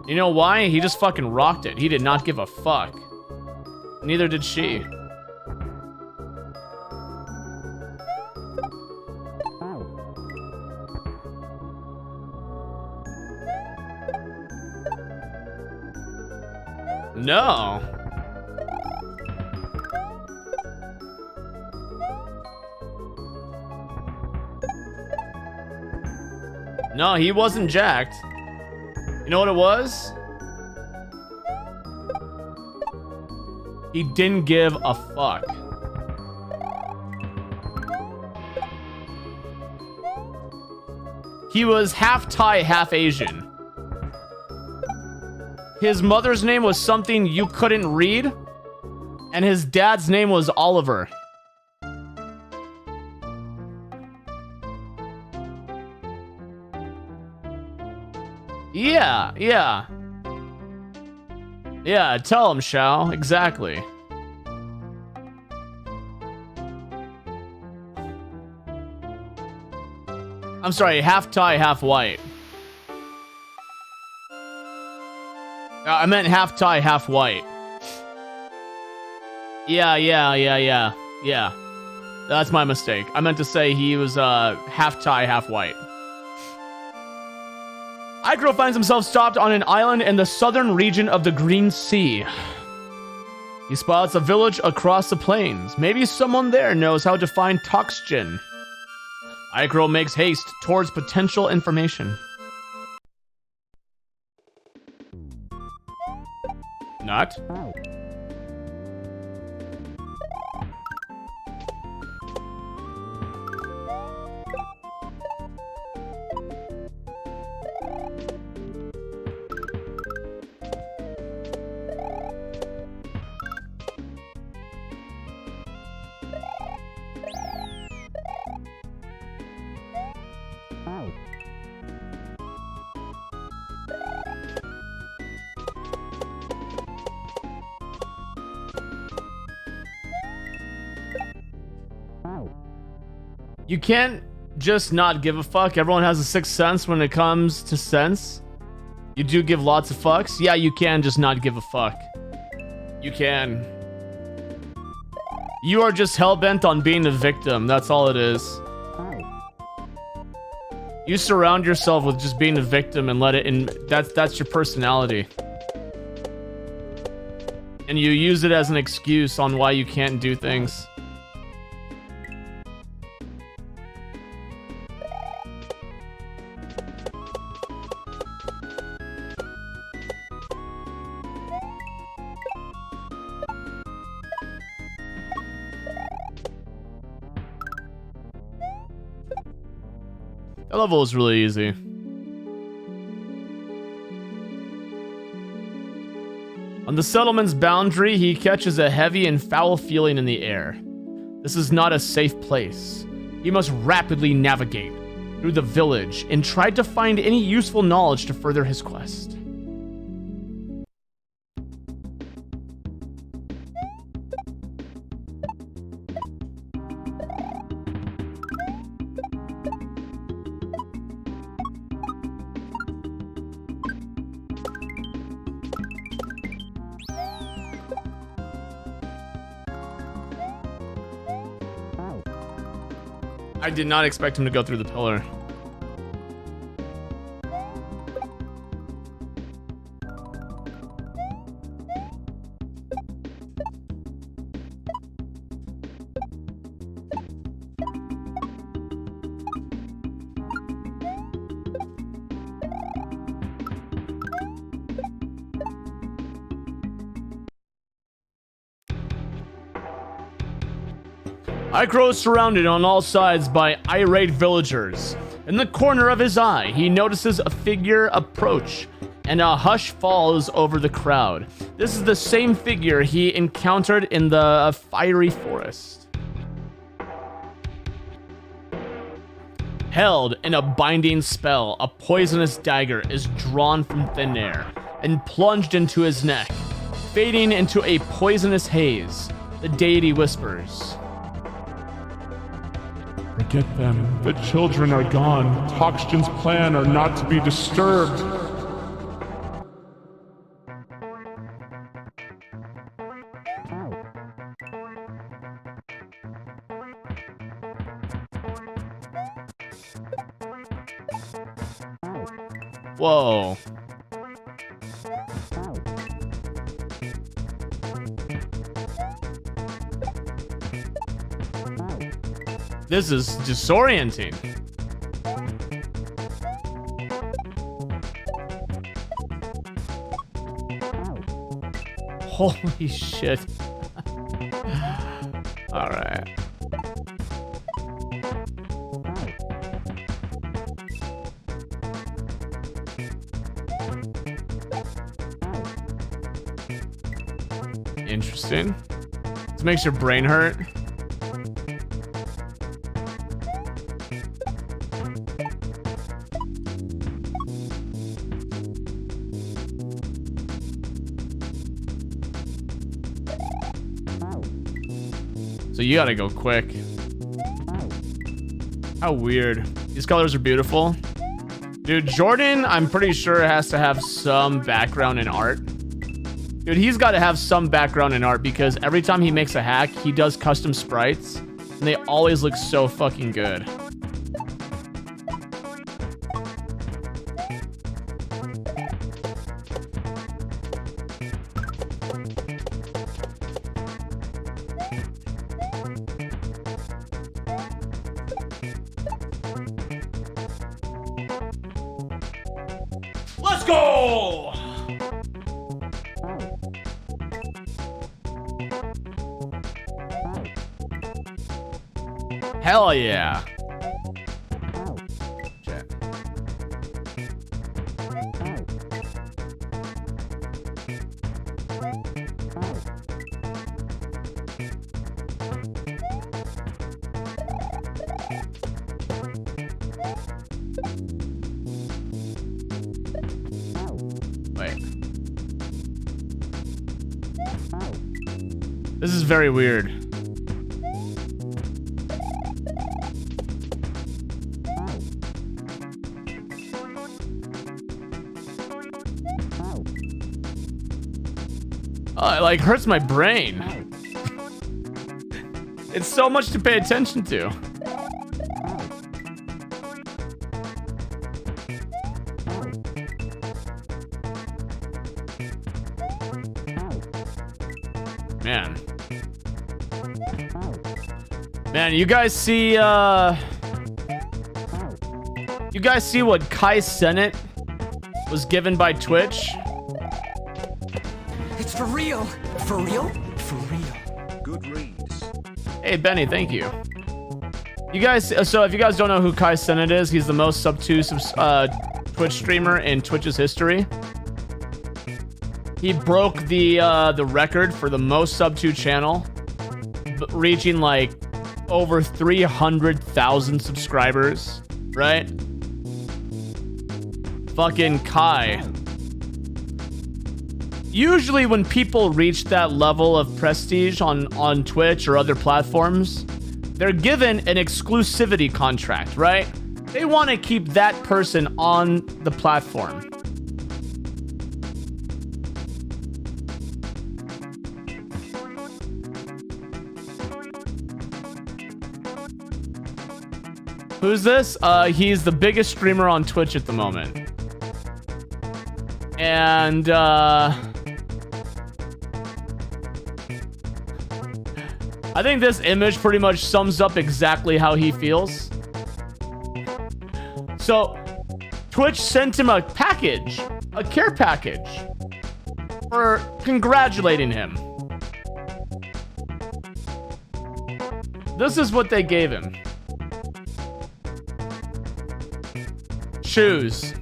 You know why? He just fucking rocked it. He did not give a fuck. Neither did she. No. No, he wasn't jacked. You know what it was? He didn't give a fuck. He was half Thai, half Asian. His mother's name was something you couldn't read, and his dad's name was Oliver. Yeah, yeah. Yeah, tell him, Shao. Exactly. I'm sorry, half Thai, half white. I meant half Thai, half white. Yeah. That's my mistake. I meant to say he was half Thai, half white. Eikro finds himself stopped on an island in the southern region of the Green Sea. He spots a village across the plains. Maybe someone there knows how to find Toxgen. Eikro makes haste towards potential information. Not? You can't just not give a fuck. Everyone has a sixth sense when it comes to sense. You do give lots of fucks. Yeah, you can just not give a fuck. You can. You are just hell-bent on being a victim. That's all it is. You surround yourself with just being a victim and let it in. That's your personality. And you use it as an excuse on why you can't do things. That level is really easy. On the settlement's boundary, he catches a heavy and foul feeling in the air. This is not a safe place. He must rapidly navigate through the village and try to find any useful knowledge to further his quest. I did not expect him to go through the pillar. Eikro is surrounded on all sides by irate villagers. In the corner of his eye, he notices a figure approach, and a hush falls over the crowd. This is the same figure he encountered in the fiery forest. Held in a binding spell, a poisonous dagger is drawn from thin air and plunged into his neck, fading into a poisonous haze. The deity whispers, Forget them. The children are gone. Toxgen's plan are not to be disturbed. Whoa. This is disorienting. Holy shit. All right. Interesting. This makes your brain hurt. So you gotta go quick. How weird. These colors are beautiful. Dude, Jordan, I'm pretty sure has to have some background in art. Dude, he's got to have some background in art because every time he makes a hack, he does custom sprites, and they always look so fucking good. Let's go! Hell yeah. Chat. Wait. This is very weird. Oh, it like hurts my brain. It's so much to pay attention to. Man. Man, you guys see what Kai Cenat was given by Twitch? It's for real. For real? For real. Good reads. Hey, Benny, thank you. You guys, so if you guys don't know who Kai Cenat is, he's the most sub 2 Twitch streamer in Twitch's history. He broke the record for the most sub 2 channel, reaching like over 300,000 subscribers, right? Fucking Kai. Usually when people reach that level of prestige on Twitch or other platforms, they're given an exclusivity contract, right? They want to keep that person on the platform. Who's this? He's the biggest streamer on Twitch at the moment. And, I think this image pretty much sums up exactly how he feels. So, Twitch sent him a package, a care package, for congratulating him. This is what they gave him. Shoes.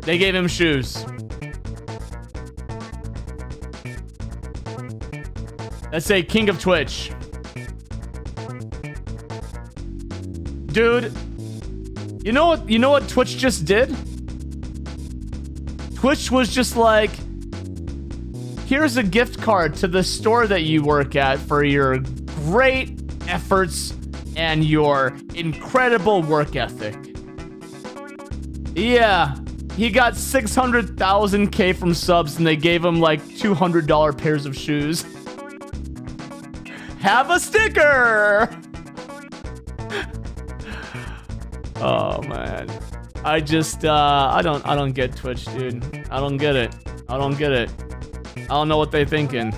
They gave him shoes. Let's say King of Twitch. Dude, you know what Twitch just did? Twitch was just like, here's a gift card to the store that you work at for your great efforts and your incredible work ethic. Yeah, he got 600,000K from subs and they gave him like $200 pairs of shoes. Have a sticker! Oh man. I just I don't get Twitch, dude. I don't get it. I don't get it. I don't know what they thinking.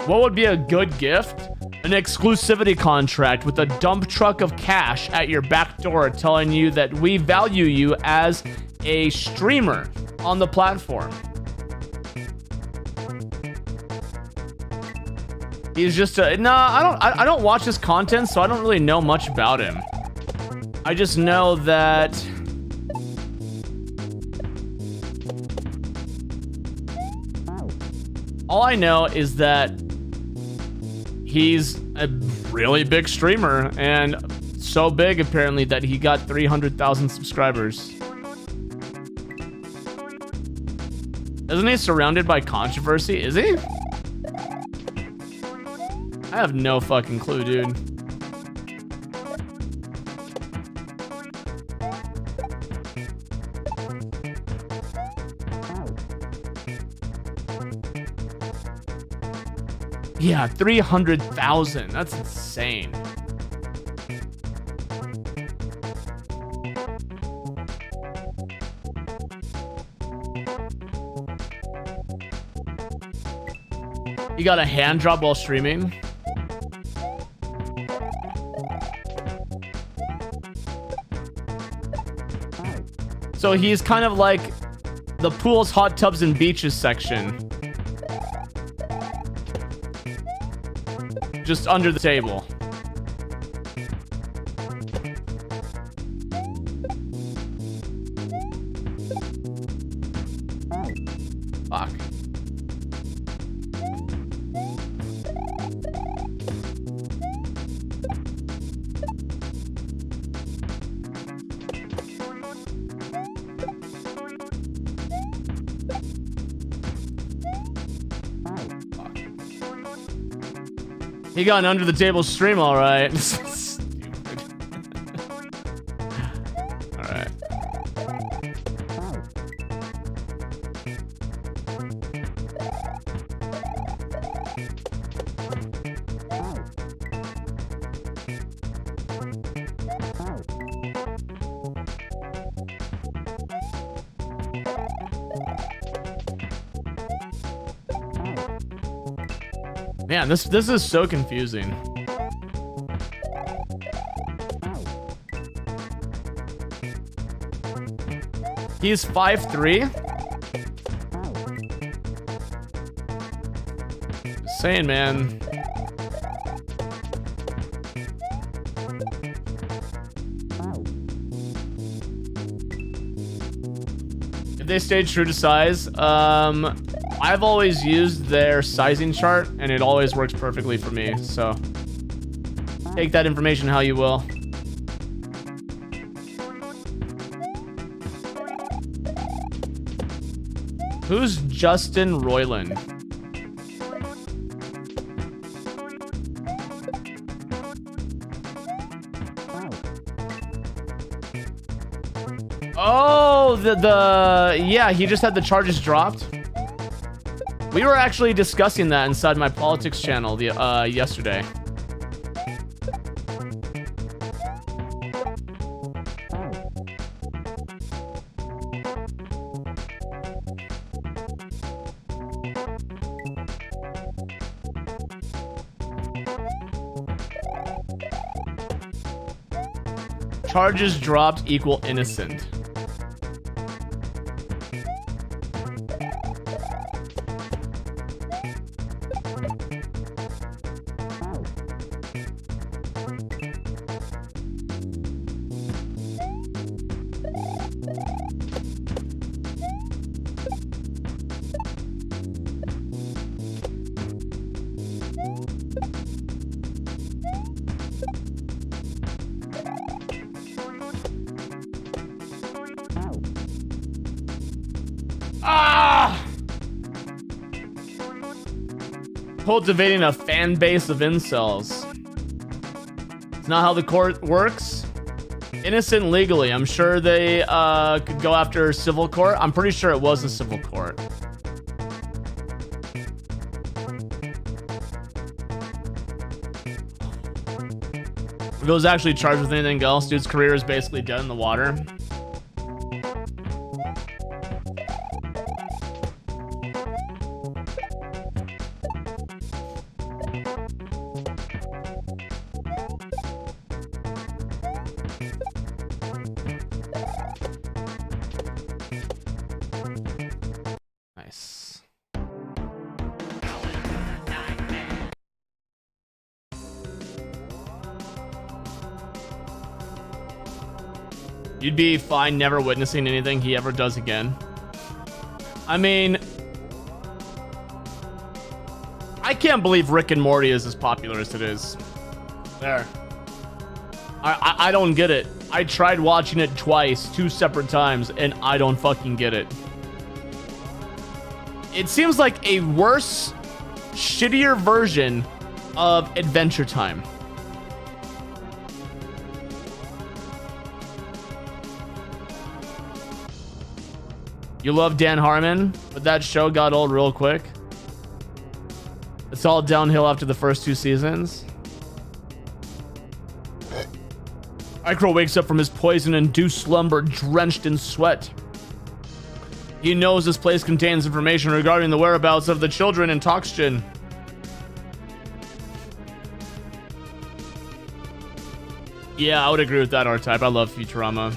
What would be a good gift? An exclusivity contract with a dump truck of cash at your back door telling you that we value you as a streamer on the platform. He's just a... Nah, I don't watch his content, so I don't really know much about him. I just know that... All I know is that he's a really big streamer, and so big apparently that he got 300,000 subscribers. Isn't he surrounded by controversy? Is he? I have no fucking clue, dude. Yeah, 300,000. That's insane. You got a hand job while streaming? So he's kind of like the pools, hot tubs, and beaches section. Just under the table. Fuck. He got an under the table stream, all right. Stupid. All right. Man, this is so confusing. He's 5'3". Just saying, man. If they stay true to size, I've always used their sizing chart, and it always works perfectly for me. So take that information how you will. Who's Justin Roiland? Oh, yeah, he just had the charges dropped. We were actually discussing that inside my politics channel yesterday. Charges dropped equal innocent. Cultivating a fan base of incels. It's not how the court works. Innocent legally. I'm sure they could go after civil court. I'm pretty sure it was a civil court. If he was actually charged with anything else, dude's career is basically dead in the water. Nice. You'd be fine never witnessing anything he ever does again. I mean, I can't believe Rick and Morty is as popular as it is. There. I don't get it. I tried watching it twice, 2 separate times, and I don't fucking get it. It seems like a worse, shittier version of Adventure Time. You love Dan Harmon, but that show got old real quick. It's all downhill after the first 2 seasons. Eikro wakes up from his poison-induced slumber drenched in sweat. He knows this place contains information regarding the whereabouts of the children in Toxgen. Yeah, I would agree with that archetype. I love Futurama.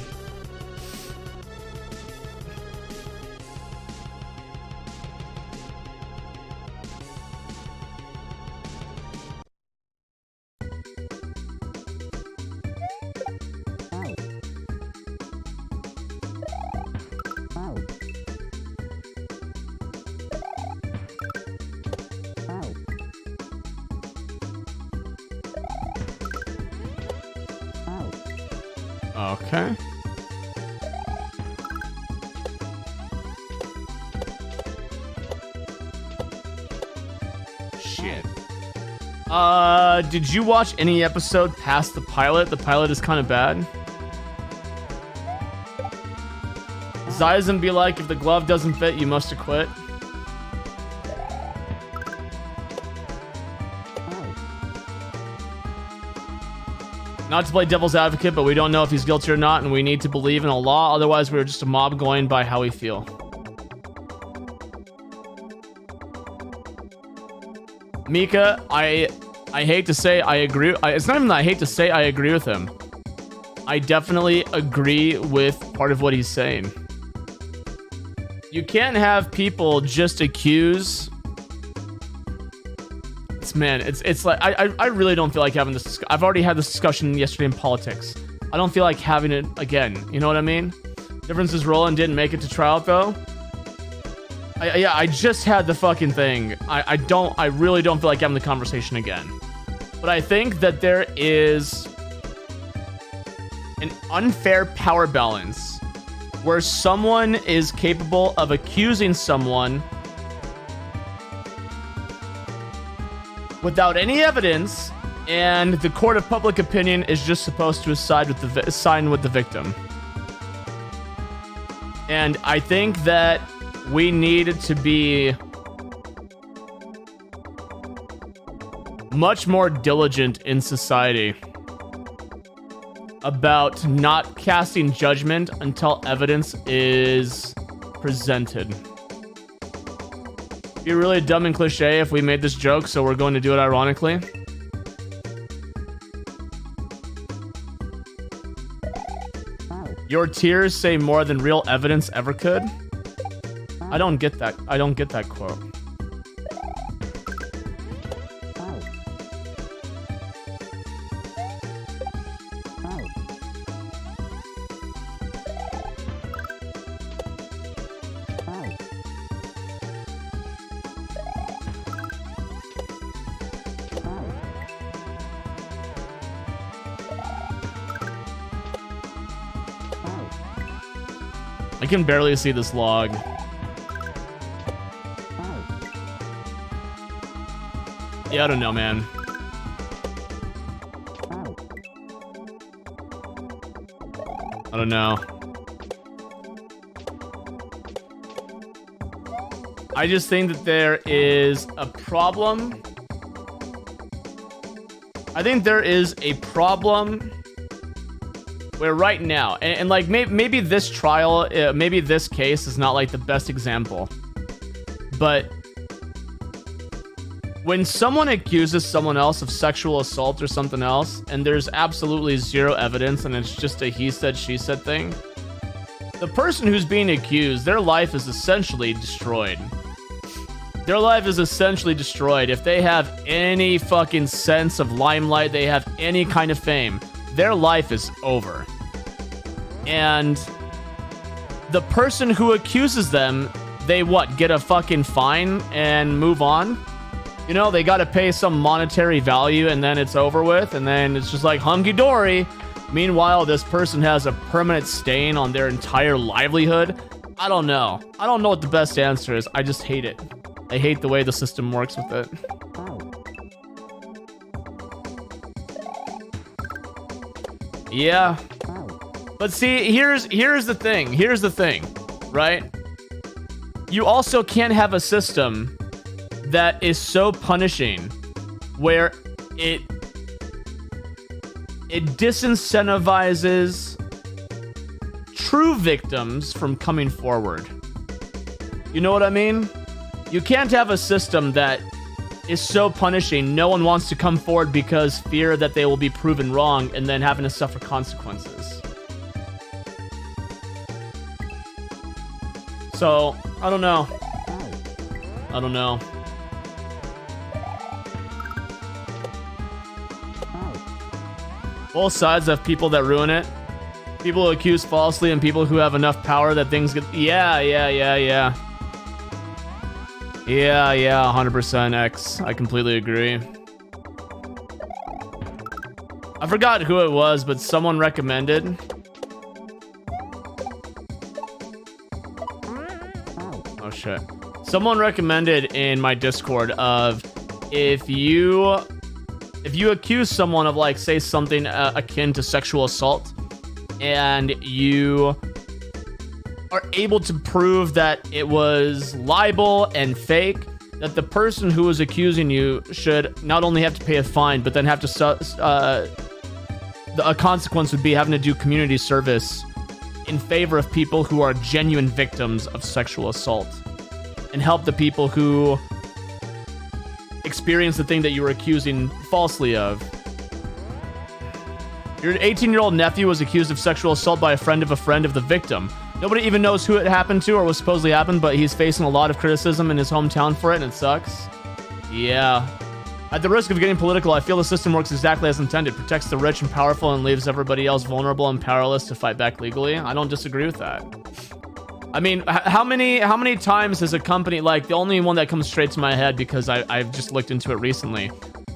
Okay. Shit. Did you watch any episode past the pilot? The pilot is kind of bad. Zyzen be like, if the glove doesn't fit, you must acquit. Not to play devil's advocate, but we don't know if he's guilty or not, and we need to believe in a law. Otherwise, we're just a mob going by how we feel. Mika, I hate to say I agree. It's not even that I hate to say I agree with him. I definitely agree with part of what he's saying. You can't have people just accuse. It's like I really don't feel like having this. I've already had this discussion yesterday in politics. I don't feel like having it again. You know what I mean? Difference is Roland didn't make it to trial though. I just had the fucking thing. I really don't feel like having the conversation again. But I think that there is an unfair power balance where someone is capable of accusing someone without any evidence, and the court of public opinion is just supposed to side with the victim. And I think that we need to be much more diligent in society about not casting judgment until evidence is presented. It'd be really dumb and cliche if we made this joke, so we're going to do it ironically. Your tears say more than real evidence ever could. I don't get that. I don't get that quote. I can barely see this log. Yeah, I don't know, man. I don't know. I just think that there is a problem. I think there is a problem where right now, and like maybe this trial, maybe this case is not like the best example, but when someone accuses someone else of sexual assault or something else, and there's absolutely zero evidence, and it's just a he said, she said thing, the person who's being accused, their life is essentially destroyed. Their life is essentially destroyed. If they have any fucking sense of limelight, they have any kind of fame, their life is over. And the person who accuses them, they what, get a fucking fine and move on? You know, they gotta pay some monetary value and then it's over with, and then it's just like hunky-dory. Meanwhile, this person has a permanent stain on their entire livelihood. I don't know. I don't know what the best answer is. I just hate it. I hate the way the system works with it. Yeah. But see, here's the thing. Here's the thing, right? You also can't have a system that is so punishing where it disincentivizes true victims from coming forward. You know what I mean? You can't have a system that is so punishing no one wants to come forward because fear that they will be proven wrong and then having to suffer consequences. So, I don't know. I don't know. Both sides have people that ruin it. People who accuse falsely and people who have enough power that things get... Yeah, 100% X. I completely agree. I forgot who it was, but someone recommended. Oh shit. Someone recommended in my Discord of if you accuse someone of, like, say something akin to sexual assault, and you are able to prove that it was libel and fake, that the person who was accusing you should not only have to pay a fine, but then have to a consequence would be having to do community service in favor of people who are genuine victims of sexual assault, and help the people who experience the thing that you were accusing falsely of. Your 18-year-old nephew was accused of sexual assault by a friend of the victim. Nobody even knows who it happened to or what supposedly happened, but he's facing a lot of criticism in his hometown for it, and it sucks. Yeah. At the risk of getting political, I feel the system works exactly as intended. Protects the rich and powerful and leaves everybody else vulnerable and powerless to fight back legally. I don't disagree with that. I mean, how many times has a company, like, the only one that comes straight to my head because I've just looked into it recently.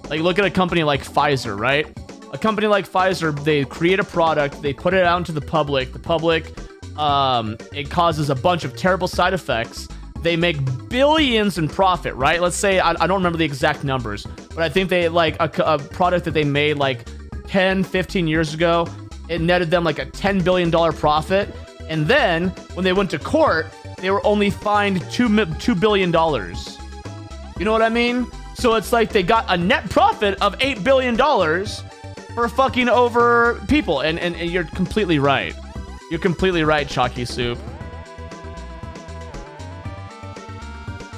Like, look at a company like Pfizer, right? A company like Pfizer, they create a product, they put it out into the public. The public, it causes a bunch of terrible side effects. They make billions in profit, right? Let's say, I don't remember the exact numbers, but I think they, like, a product that they made like 10, 15 years ago, it netted them like a $10 billion profit. And then when they went to court, they were only fined $2 billion. You know what I mean? So it's like they got a net profit of $8 billion for fucking over people. And you're completely right. You're completely right, Chalky Soup.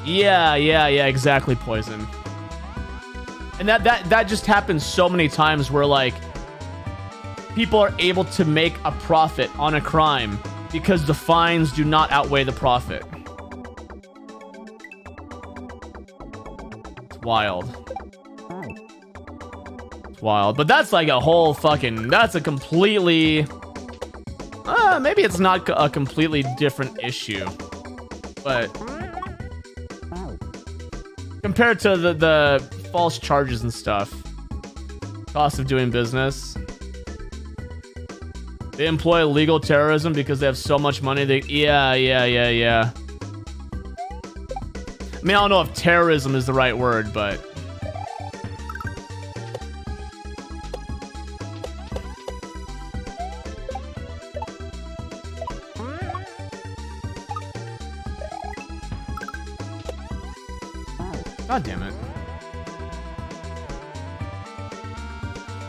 Yeah, exactly, Poison. And that just happens so many times where, like, people are able to make a profit on a crime because the fines do not outweigh the profit. It's wild. It's wild. But that's like a whole fucking... That's a completely... maybe it's not a completely different issue. But... compared to the false charges and stuff. Cost of doing business. They employ legal terrorism because they have so much money. Yeah. I mean, I don't know if terrorism is the right word, but... God damn it.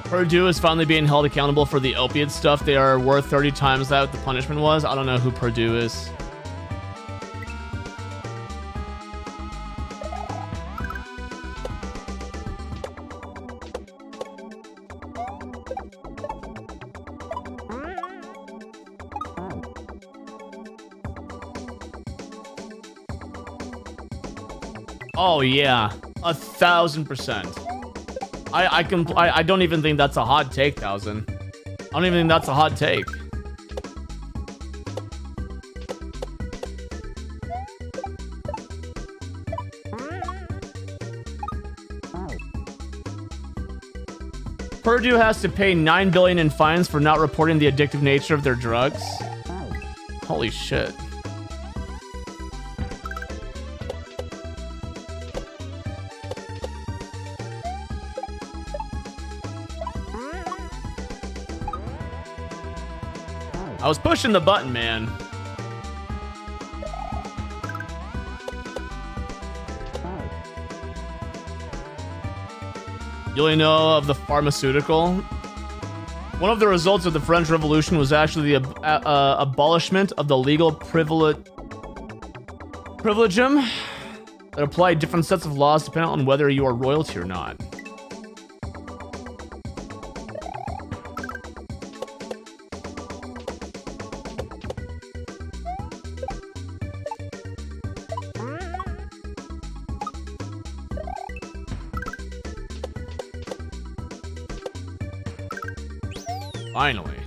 Purdue is finally being held accountable for the opiate stuff. They are worth 30 times that the punishment was. I don't know who Purdue is. Oh yeah, 1,000%. I don't even think that's a hot take, 1,000. I don't even think that's a hot take. Purdue has to pay $9 billion in fines for not reporting the addictive nature of their drugs. Holy shit. I was pushing the button, man. You only know of the pharmaceutical? One of the results of the French Revolution was actually the abolishment of the legal privilegium that applied different sets of laws depending on whether you are royalty or not. Finally.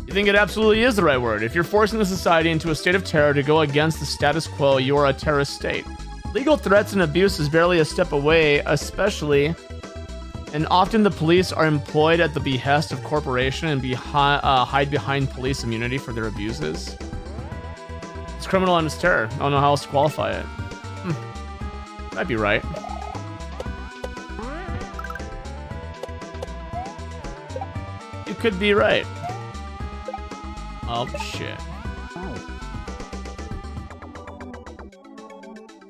You think it absolutely is the right word. If you're forcing the society into a state of terror to go against the status quo, you are a terrorist state. Legal threats and abuse is barely a step away, especially, and often the police are employed at the behest of corporation and hide behind police immunity for their abuses. It's criminal and it's terror. I don't know how else to qualify it. Might be right. Could be right. Oh shit.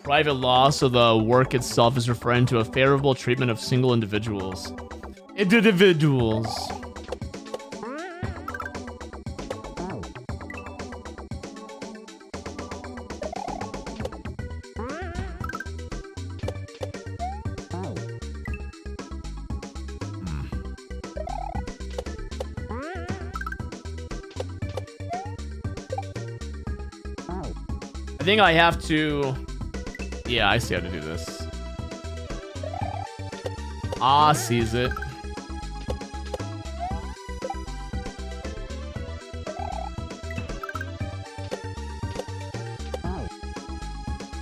Private law, so the work itself is referring to a favorable treatment of single individuals. think I have to... Yeah, I see how to do this. Ah, sees it.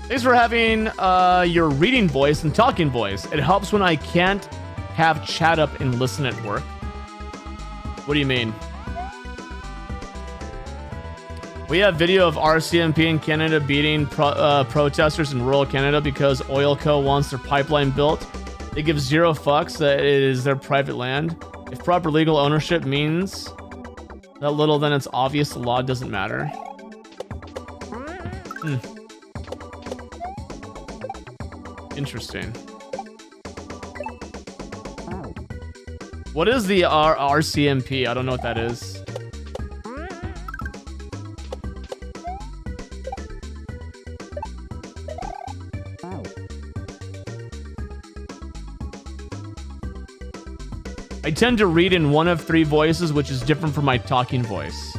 Thanks for having your reading voice and talking voice. It helps when I can't have chat up and listen at work. What do you mean? We have video of RCMP in Canada beating protesters in rural Canada because Oilco wants their pipeline built. They give zero fucks that it is their private land. If proper legal ownership means that little, then it's obvious the law doesn't matter. Interesting. What is the RCMP? I don't know what that is. I tend to read in one of 3 voices, which is different from my talking voice.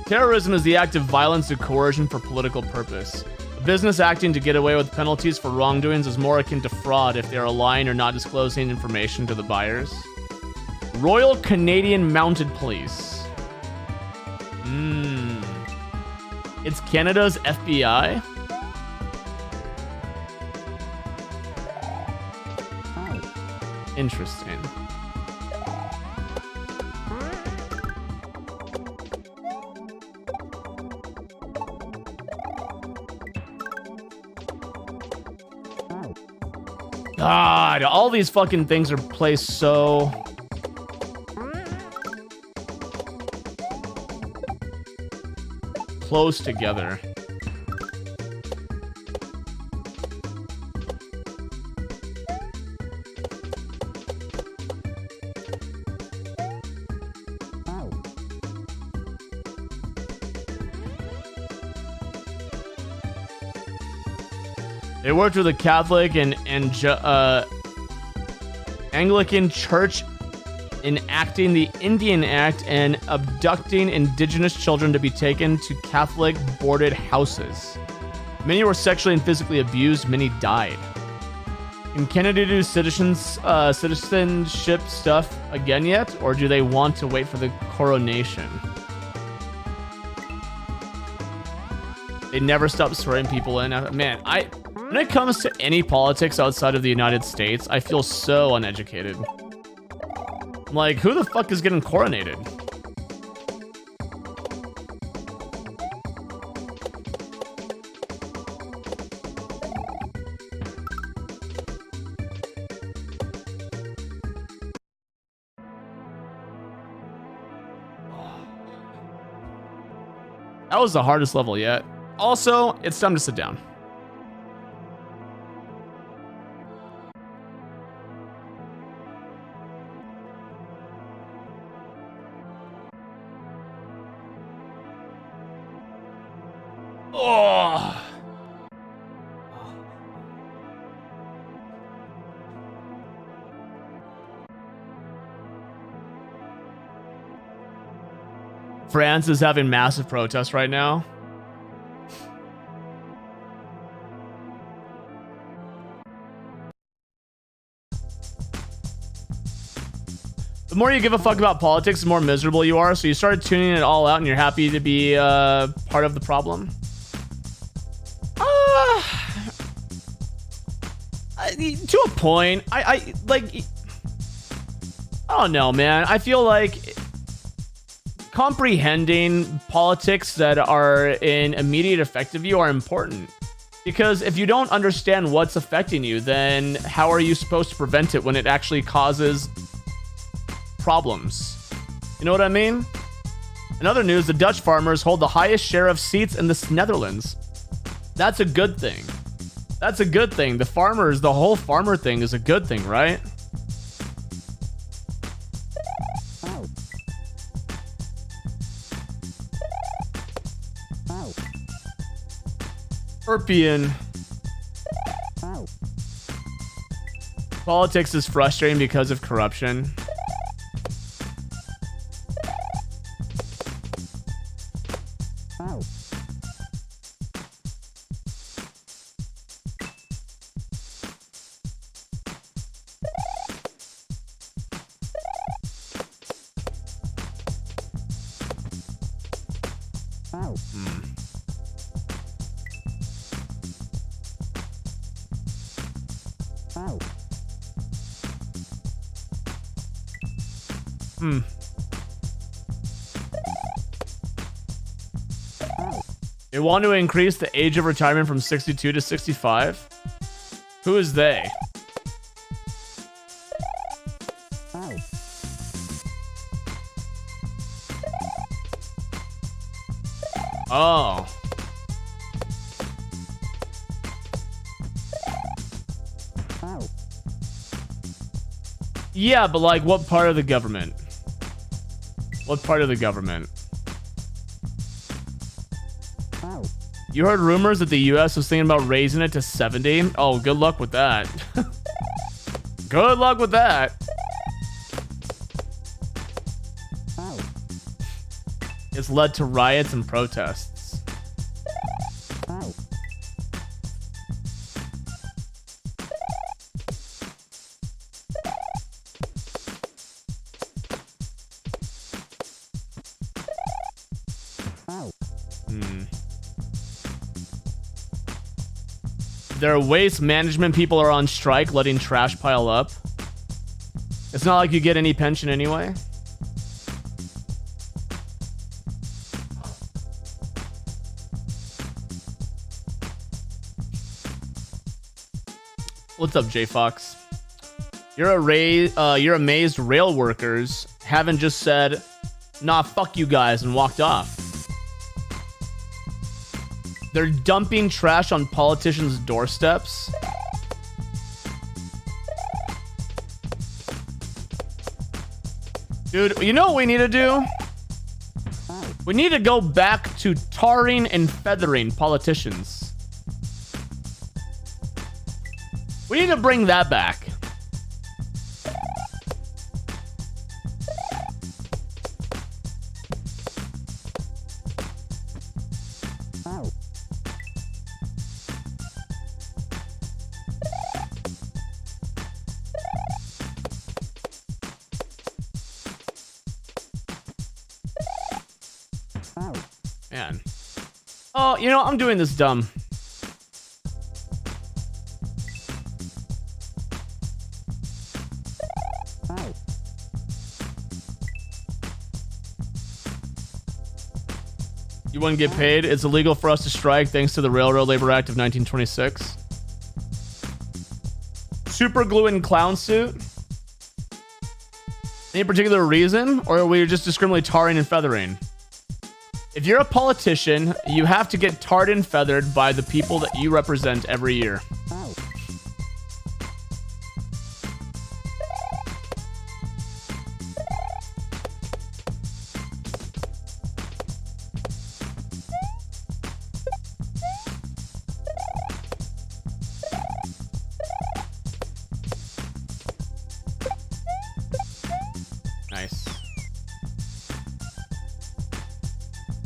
Terrorism is the act of violence or coercion for political purpose. A business acting to get away with penalties for wrongdoings is more akin to fraud if they are lying or not disclosing information to the buyers. Royal Canadian Mounted Police. It's Canada's FBI? Interesting. God, all these fucking things are placed so... close together. They worked with the Catholic and Anglican Church enacting the Indian Act and abducting indigenous children to be taken to Catholic boarded houses. Many were sexually and physically abused. Many died. Can Canada do citizenship stuff again yet, or do they want to wait for the coronation? They never stop swearing people in. Man, when it comes to any politics outside of the United States, I feel so uneducated. I'm like, who the fuck is getting coronated? That was the hardest level yet. Also, it's time to sit down. Oh. France is having massive protests right now. The more you give a fuck about politics, the more miserable you are. So you started tuning it all out and you're happy to be part of the problem. To a point. I don't know, man. I feel like comprehending politics that are in immediate effect of you are important. Because if you don't understand what's affecting you, then how are you supposed to prevent it when it actually causes problems? You know what I mean? In other news, the Dutch farmers hold the highest share of seats in the Netherlands. That's a good thing. That's a good thing. The farmers, the whole farmer thing is a good thing, right? Erpian. Politics is frustrating because of corruption. They want to increase the age of retirement from 62 to 65. Who is they? Oh. Yeah, but like, what part of the government? What part of the government? You heard rumors that the US was thinking about raising it to 70? Oh, good luck with that. Good luck with that. It's led to riots and protests. Their waste management people are on strike, letting trash pile up. It's not like you get any pension anyway. What's up, J Fox? You're amazed rail workers haven't just said, nah, fuck you guys, and walked off. They're dumping trash on politicians' doorsteps. Dude, you know what we need to do? We need to go back to tarring and feathering politicians. We need to bring that back. Man. Oh, you know, I'm doing this dumb. You wouldn't get paid. It's illegal for us to strike thanks to the Railroad Labor Act of 1926. Super glue and clown suit? Any particular reason? Or are we just discriminately tarring and feathering? If you're a politician, you have to get tarred and feathered by the people that you represent every year. Nice.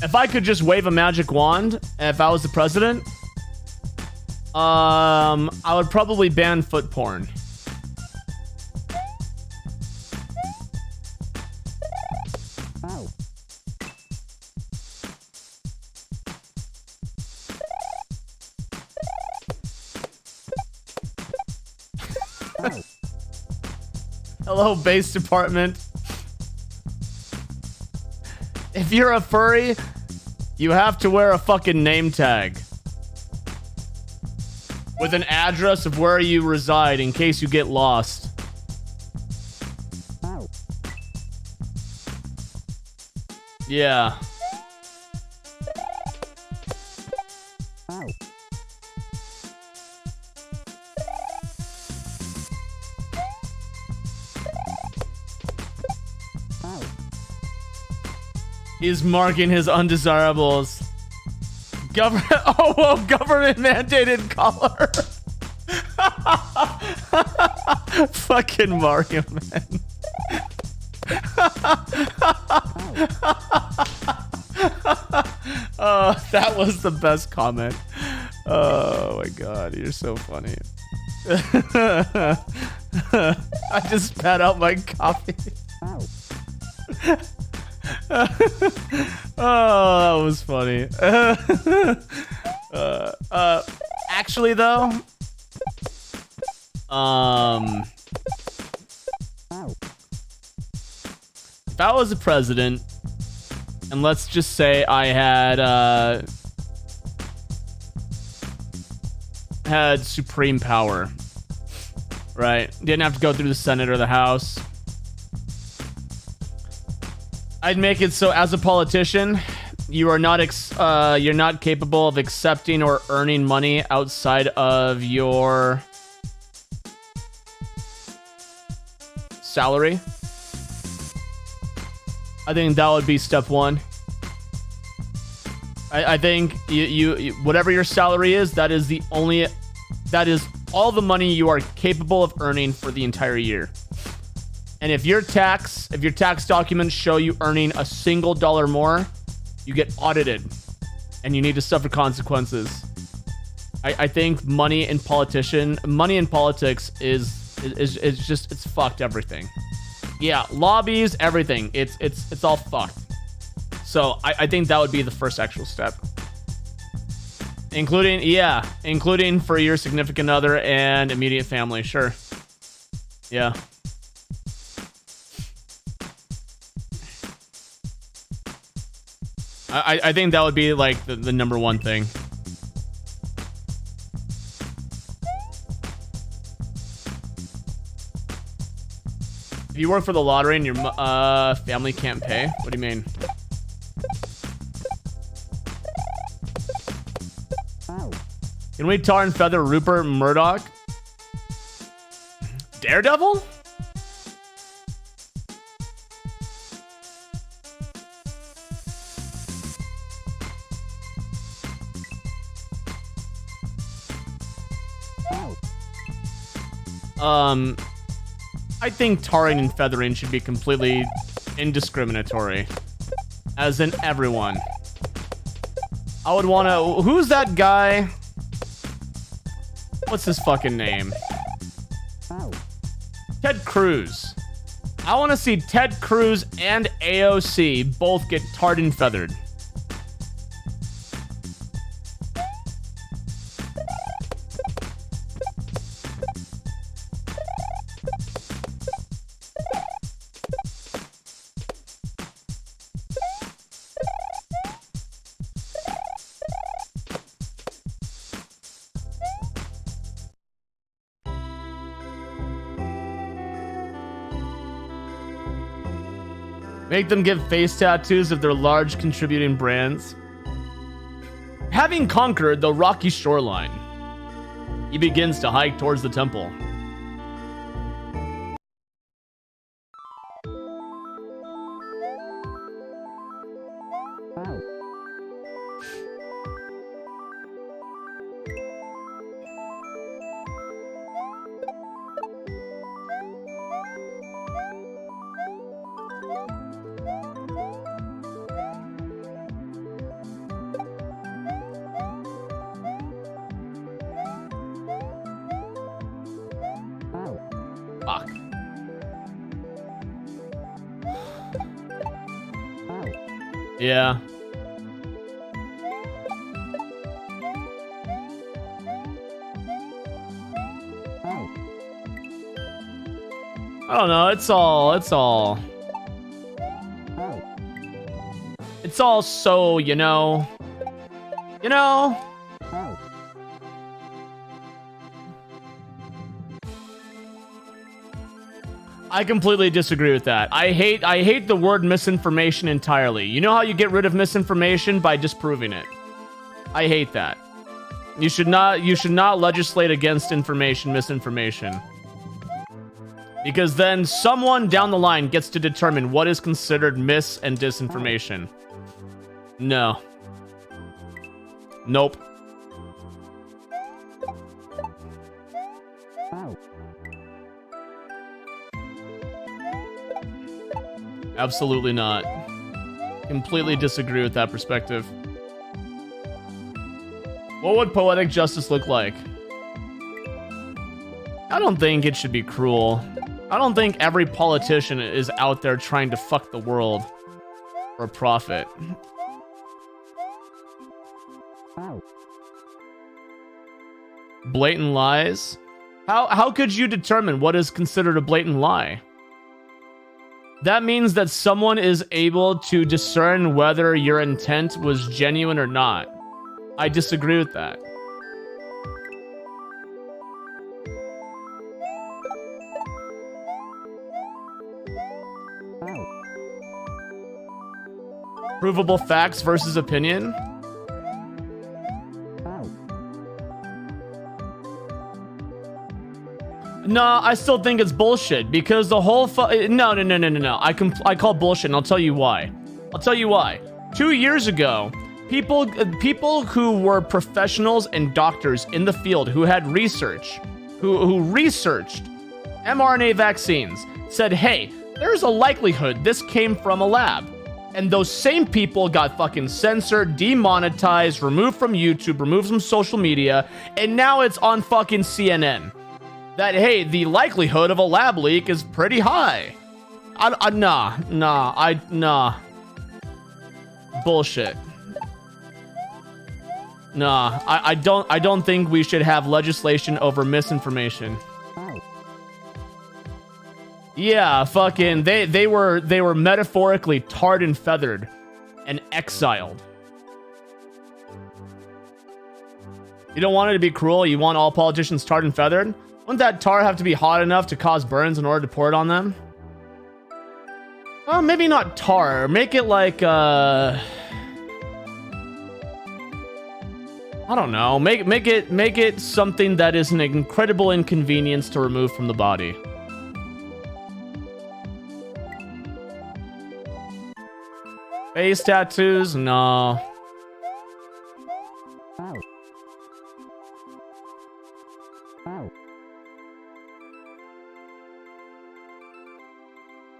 If I could just wave a magic wand, if I was the president, I would probably ban foot porn. Hello, base department. If you're a furry, you have to wear a fucking name tag with an address of where you reside in case you get lost. Yeah. He's marking his undesirables. Government. Oh, whoa, government mandated collar. Fucking Mario, man. Oh, that was the best comment. Oh my god, you're so funny. I just spat out my coffee. Oh, that was funny. Actually, though, if I was a president, and let's just say I had supreme power, right? Didn't have to go through the Senate or the House. I'd make it so as a politician, you are not you're not capable of accepting or earning money outside of your salary. I think that would be step one. I think you whatever your salary is, that is all the money you are capable of earning for the entire year. And if your tax documents show you earning a single dollar more, you get audited and you need to suffer consequences. I think money in politics is just, it's fucked everything. Yeah, lobbies, everything. It's all fucked. So I think that would be the first actual step. Including for your significant other and immediate family, sure. Yeah. I think that would be like the number one thing. If you work for the lottery and your family can't pay, what do you mean? Can we tar and feather Rupert Murdoch? Daredevil? I think tarring and feathering should be completely indiscriminatory. As in everyone. I would want to... Who's that guy? What's his fucking name? Ted Cruz. I want to see Ted Cruz and AOC both get tarred and feathered. Make them give face tattoos of their large contributing brands. Having conquered the rocky shoreline, he begins to hike towards the temple. Fuck. Yeah. I don't know, it's all so, you know. I completely disagree with that. I hate the word misinformation entirely. You know how you get rid of misinformation? By disproving it. I hate that. You should not legislate against misinformation. Because then someone down the line gets to determine what is considered mis and disinformation. No. Nope. Absolutely not. Completely disagree with that perspective. What would poetic justice look like? I don't think it should be cruel. I don't think every politician is out there trying to fuck the world. for profit. Blatant lies? How could you determine what is considered a blatant lie? That means that someone is able to discern whether your intent was genuine or not. I disagree with that. Provable facts versus opinion? No, I still think it's bullshit because the whole no. I call bullshit, and I'll tell you why. 2 years ago, people who were professionals and doctors in the field who had research, who researched mRNA vaccines, said, "Hey, there's a likelihood this came from a lab." And those same people got fucking censored, demonetized, removed from YouTube, removed from social media, and now it's on fucking CNN. That, hey, the likelihood of a lab leak is pretty high. Nah. Bullshit. Nah, I don't think we should have legislation over misinformation. Yeah, fucking they were metaphorically tarred and feathered and exiled. You don't want it to be cruel, you want all politicians tarred and feathered? Wouldn't that tar have to be hot enough to cause burns in order to pour it on them? Well, maybe not tar. Make it like, I don't know. Make it something that is an incredible inconvenience to remove from the body. Face tattoos? No.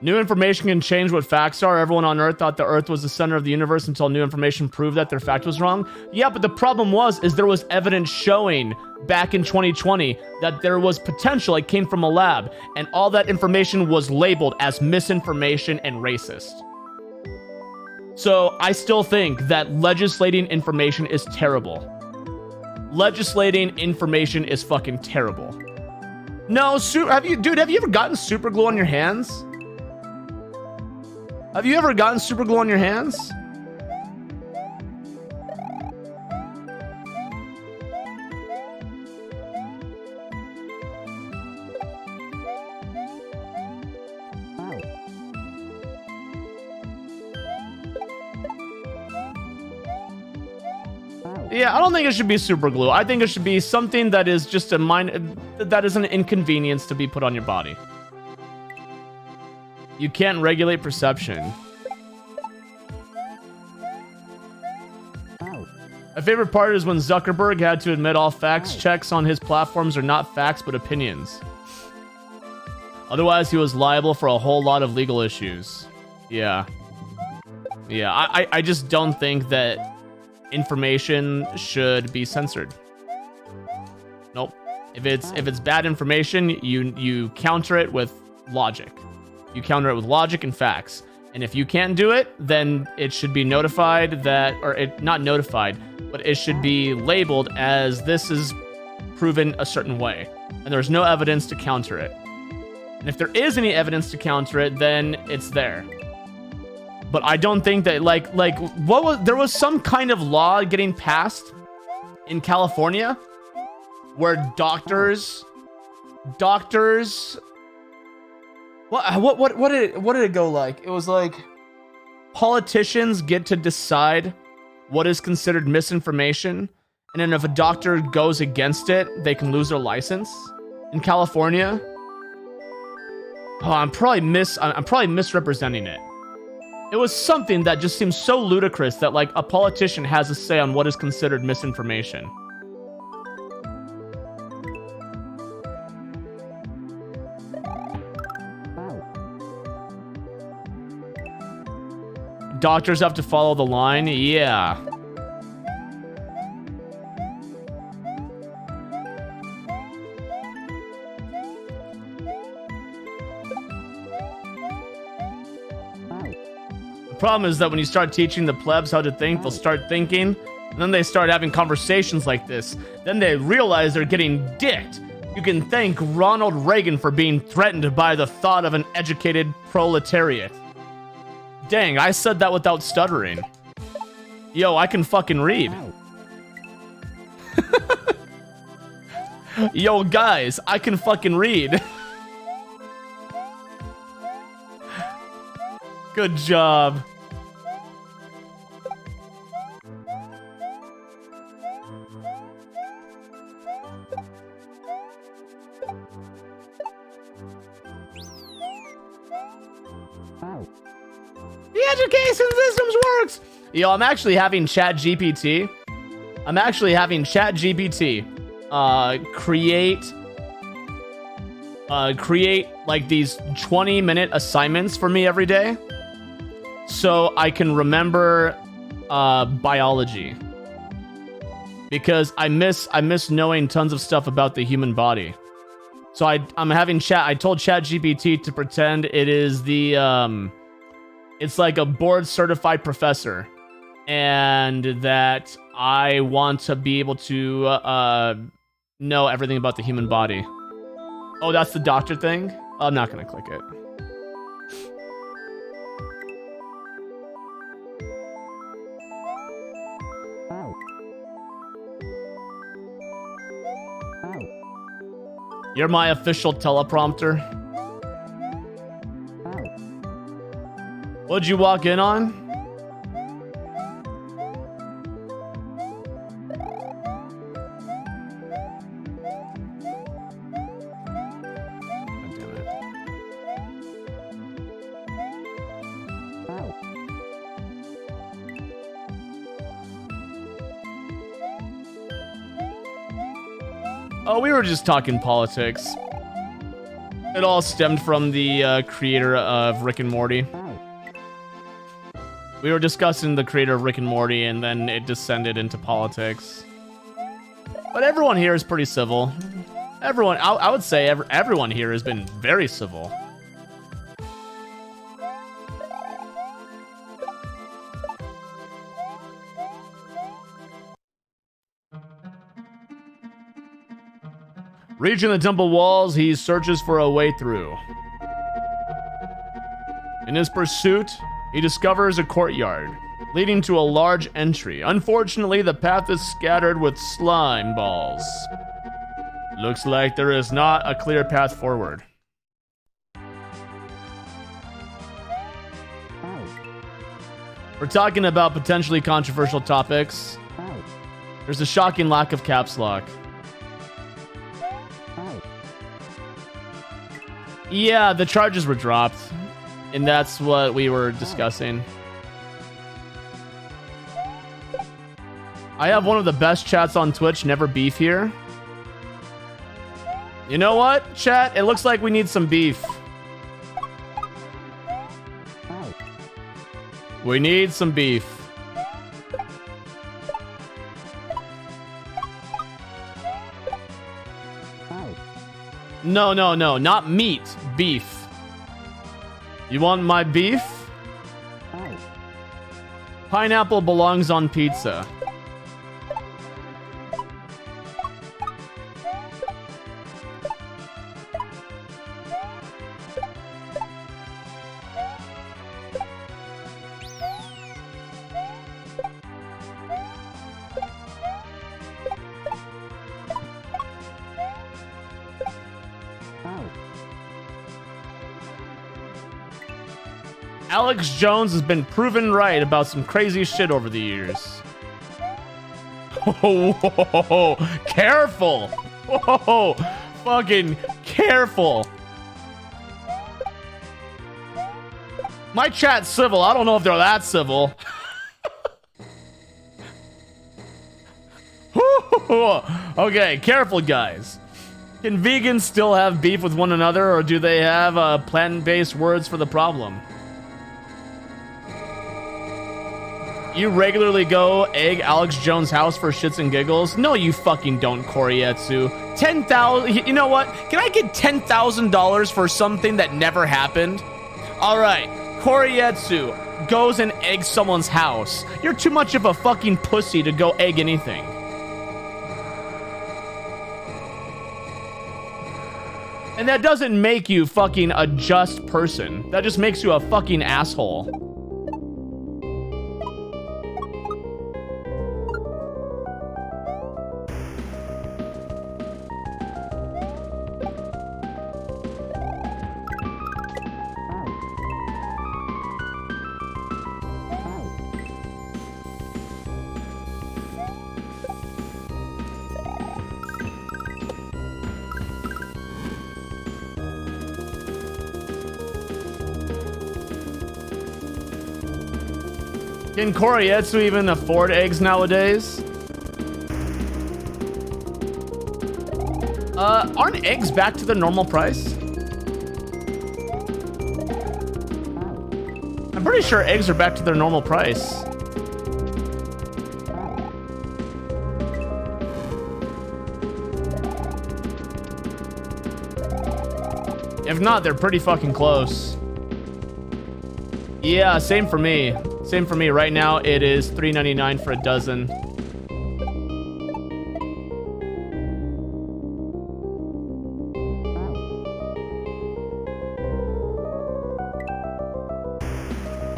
New information can change what facts are. Everyone on Earth thought the Earth was the center of the universe until new information proved that their fact was wrong. Yeah, but the problem is there was evidence showing back in 2020 that there was potential it came from a lab, and all that information was labeled as misinformation and racist. So I still think that legislating information is terrible. Legislating information is fucking terrible. No, have you ever gotten super glue on your hands? Have you ever gotten super glue on your hands? Yeah, I don't think it should be super glue. I think it should be something that is just that is an inconvenience to be put on your body. You can't regulate perception. My favorite part is when Zuckerberg had to admit all facts checks on his platforms are not facts but opinions. Otherwise, he was liable for a whole lot of legal issues. Yeah. Yeah, I just don't think that information should be censored. Nope. If it's bad information, you counter it with logic. You counter it with logic and facts. And if you can't do it, then it should be notified not notified, but it should be labeled as this is proven a certain way. And there's no evidence to counter it. And if there is any evidence to counter it, then it's there. But I don't think that there was some kind of law getting passed in California where doctors what did it go like? It was like politicians get to decide what is considered misinformation, and then if a doctor goes against it, they can lose their license in California. Oh, I'm probably misrepresenting it. It was something that just seems so ludicrous that like a politician has a say on what is considered misinformation. Doctors have to follow the line? Yeah. The problem is that when you start teaching the plebs how to think, they'll start thinking, and then they start having conversations like this. Then they realize they're getting dicked. You can thank Ronald Reagan for being threatened by the thought of an educated proletariat. Dang, I said that without stuttering. Yo, I can fucking read. Yo, guys, I can fucking read. Good job. The education systems works. Yo, I'm actually having ChatGPT. Create like these 20-minute assignments for me every day, so I can remember biology, because I miss knowing tons of stuff about the human body. So I told ChatGPT to pretend it is it's like a board certified professor, and that I want to be able to know everything about the human body. Oh, that's the doctor thing? I'm not gonna click it. You're my official teleprompter. What'd you walk in on? God damn it. Oh, we were just talking politics. It all stemmed from the creator of Rick and Morty. We were discussing the creator of Rick and Morty, and then it descended into politics. But everyone here is pretty civil. Everyone, I would say everyone here has been very civil. Reaching the temple walls, he searches for a way through. In his pursuit, he discovers a courtyard leading to a large entry. Unfortunately, the path is scattered with slime balls. Looks like there is not a clear path forward. We're talking about potentially controversial topics. There's a shocking lack of caps lock. Yeah, the charges were dropped, and that's what we were discussing. I have one of the best chats on Twitch, never beef here. You know what, chat? It looks like we need some beef. We need some beef. No, not meat, beef. You want my beef? Pineapple belongs on pizza. Alex Jones has been proven right about some crazy shit over the years. Whoa, careful! Whoa, fucking careful! My chat's civil. I don't know if they're that civil. Okay, careful, guys. Can vegans still have beef with one another, or do they have plant-based words for the problem? You regularly go egg Alex Jones' house for shits and giggles? No, you fucking don't, Korietsu. 10,000. You know what? Can I get $10,000 for something that never happened? All right, Koreetsu goes and eggs someone's house. You're too much of a fucking pussy to go egg anything. And that doesn't make you fucking a just person. That just makes you a fucking asshole. Can Koreetsu even afford eggs nowadays? Aren't eggs back to the normal price? I'm pretty sure eggs are back to their normal price. If not, they're pretty fucking close. Yeah, same for me. Same for me. Right now, it is $3.99 for a dozen.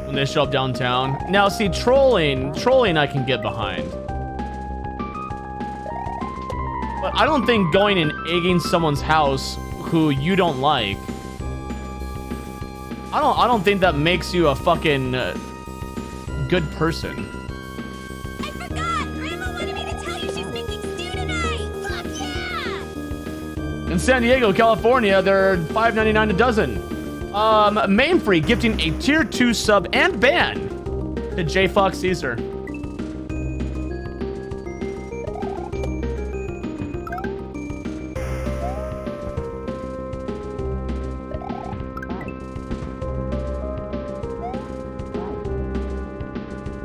When they show up downtown. Now, see, trolling I can get behind. But I don't think going and egging someone's house who you don't like. I don't think that makes you a fucking good person. I forgot! Grandma wanted me to tell you she's making stew tonight! Fuck yeah! In San Diego, California, they're $5.99 a dozen. Mainfree gifting a tier 2 sub and ban to J Fox Caesar.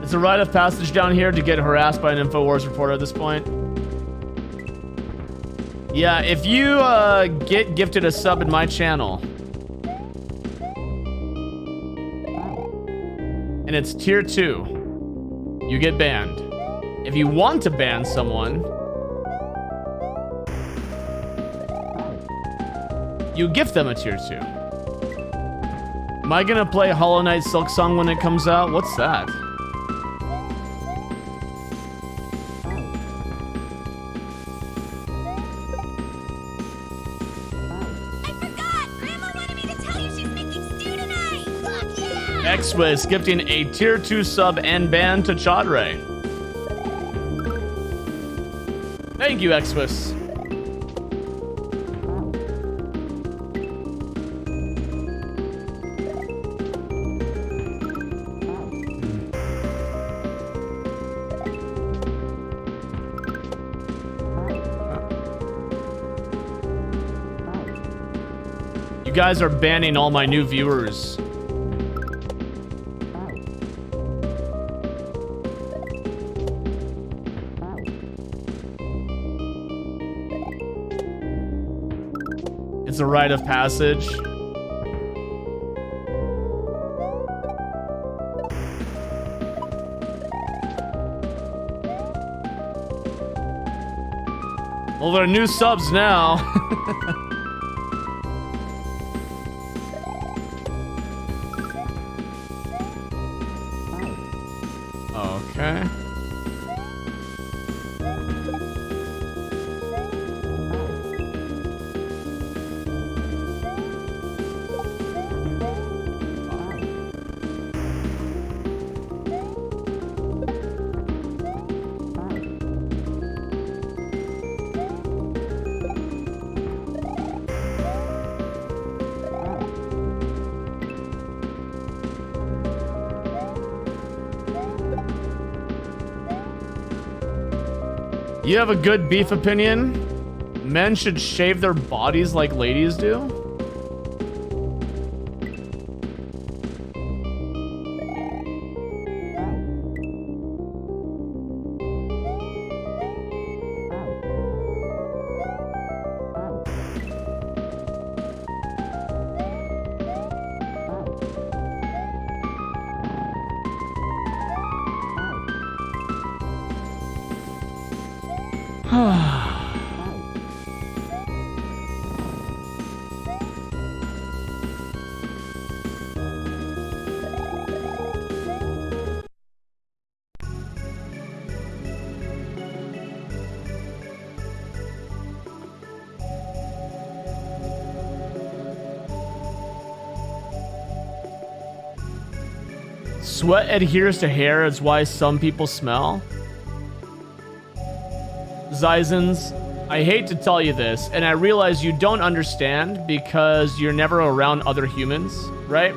It's a rite of passage down here to get harassed by an InfoWars reporter at this point. Yeah, if you get gifted a sub in my channel and it's tier 2, you get banned. If you want to ban someone, you gift them a tier 2. Am I gonna play Hollow Knight Silk Song when it comes out? What's that? X-Wiz gifting a tier 2 sub and ban to Chadre. Thank you, X-Wiz. You guys are banning all my new viewers. It's a rite of passage. Well, there are new subs now. Okay. You have a good beef opinion? Men should shave their bodies like ladies do? Sweat adheres to hair, is why some people smell. Zizens, I hate to tell you this, and I realize you don't understand because you're never around other humans, right?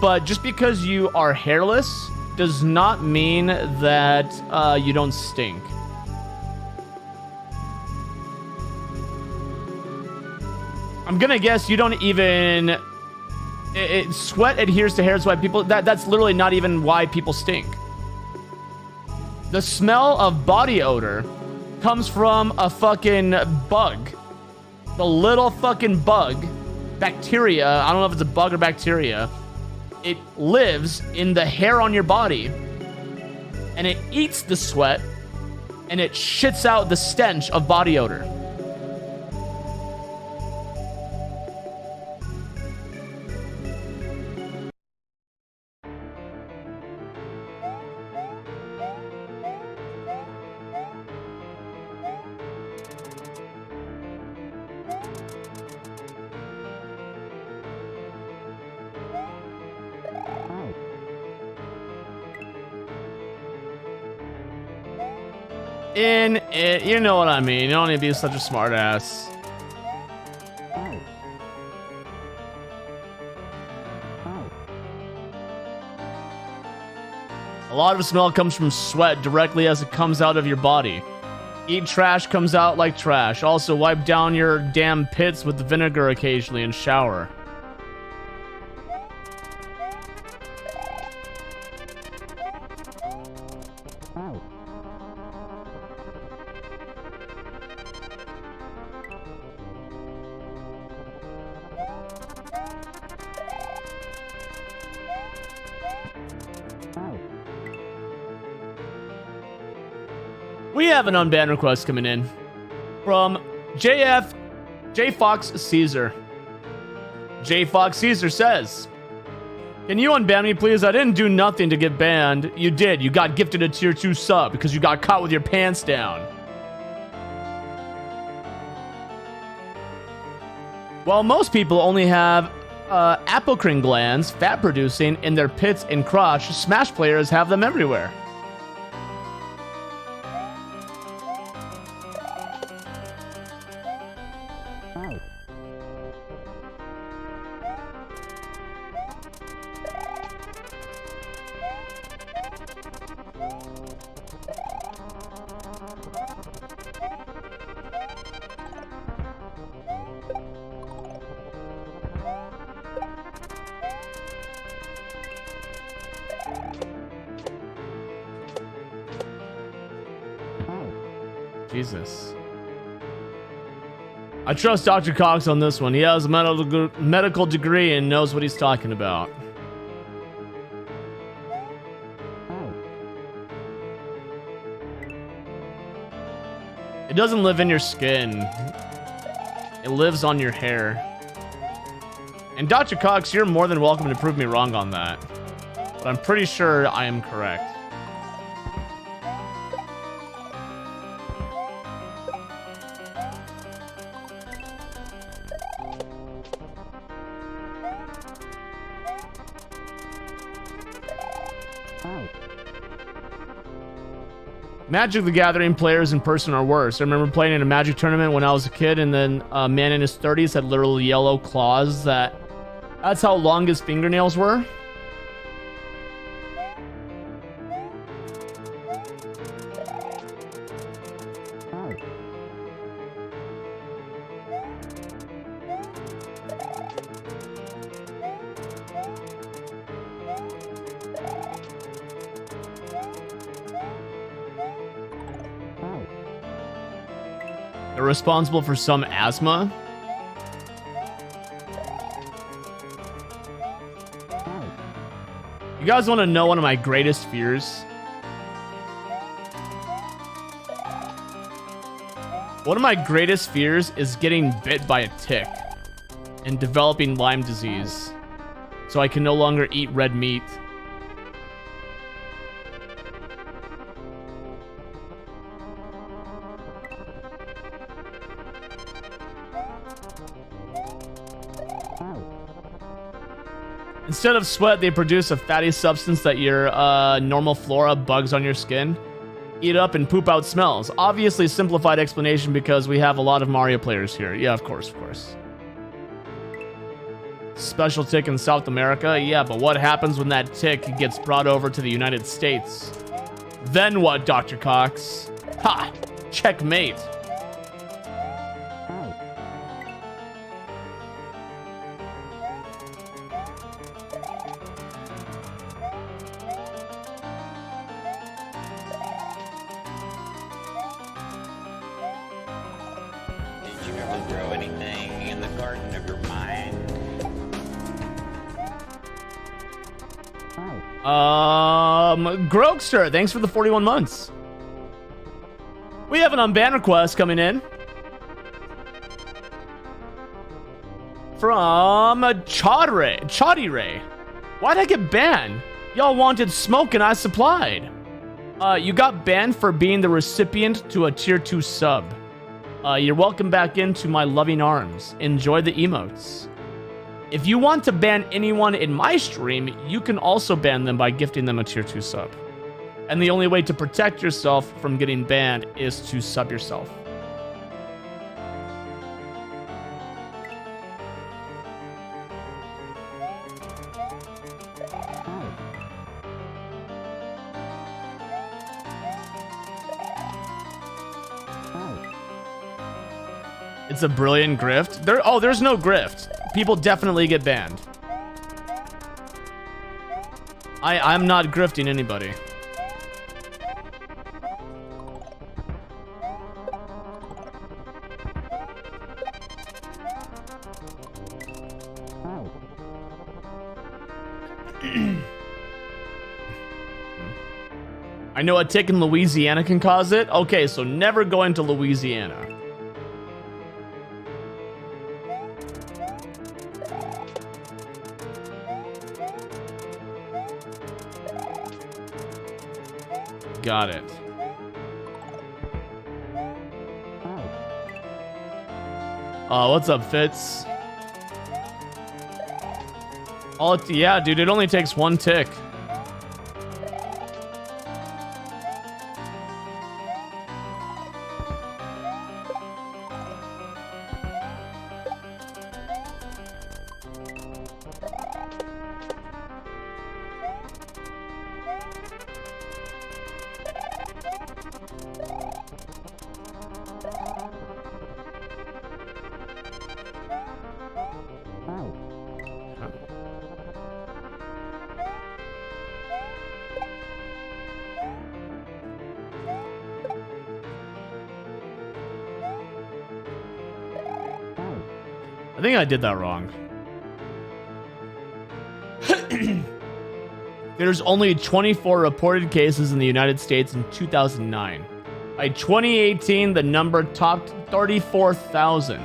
But just because you are hairless does not mean that you don't stink. I'm gonna guess you don't even... sweat adheres to hair, is why people... That's literally not even why people stink. The smell of body odor comes from a fucking bug. The little fucking bug, bacteria, I don't know if it's a bug or bacteria, it lives in the hair on your body, and it eats the sweat, and it shits out the stench of body odor. You know what I mean. You don't need to be such a smart ass. A lot of smell comes from sweat directly as it comes out of your body. Eat trash comes out like trash. Also, wipe down your damn pits with vinegar occasionally and shower. We have an unbanned request coming in from J Fox Caesar. J Fox Caesar says, "Can you unban me, please? I didn't do nothing to get banned. You did. You got gifted a tier 2 sub because you got caught with your pants down." While most people only have apocrine glands, fat producing, in their pits and crotch, Smash players have them everywhere. Jesus. I trust Dr. Cox on this one. He has a medical degree and knows what he's talking about. It doesn't live in your skin. It lives on your hair. And Dr. Cox, you're more than welcome to prove me wrong on that. But I'm pretty sure I am correct. Magic the Gathering players in person are worse. I remember playing in a Magic tournament when I was a kid, and then a man in his 30s had literal yellow claws that's how long his fingernails were. They're responsible for some asthma. You guys want to know one of my greatest fears? One of my greatest fears is getting bit by a tick and developing Lyme disease, so I can no longer eat red meat. Instead of sweat, they produce a fatty substance that your normal flora bugs on your skin. Eat up and poop out smells. Obviously simplified explanation because we have a lot of Mario players here. Yeah, of course, of course. Special tick in South America? Yeah, but what happens when that tick gets brought over to the United States? Then what, Dr. Cox? Ha! Checkmate. Did you ever grow anything in the garden of your mind? Grokster, thanks for the 41 months. We have an unban request coming in from Chaudy Ray. Why'd I get banned? Y'all wanted smoke and I supplied. You got banned for being the recipient to a tier 2 sub. You're welcome back into my loving arms. Enjoy the emotes. If you want to ban anyone in my stream, you can also ban them by gifting them a tier 2 sub. And the only way to protect yourself from getting banned is to sub yourself. It's a brilliant grift. There's no grift. People definitely get banned. I'm not grifting anybody. I know a tick in Louisiana can cause it. Okay, so never go into Louisiana. Got it. What's up, Fitz? Yeah, dude, it only takes one tick. I think I did that wrong. There's only 24 reported cases in the United States in 2009. By 2018, the number topped 34,000.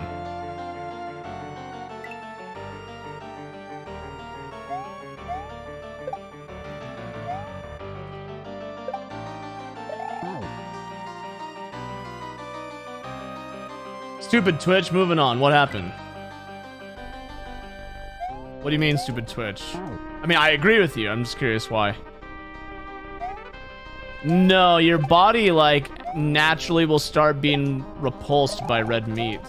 Stupid Twitch, moving on. What happened? What do you mean, stupid Twitch? I mean, I agree with you. I'm just curious why. No, your body, like, naturally will start being repulsed by red meat.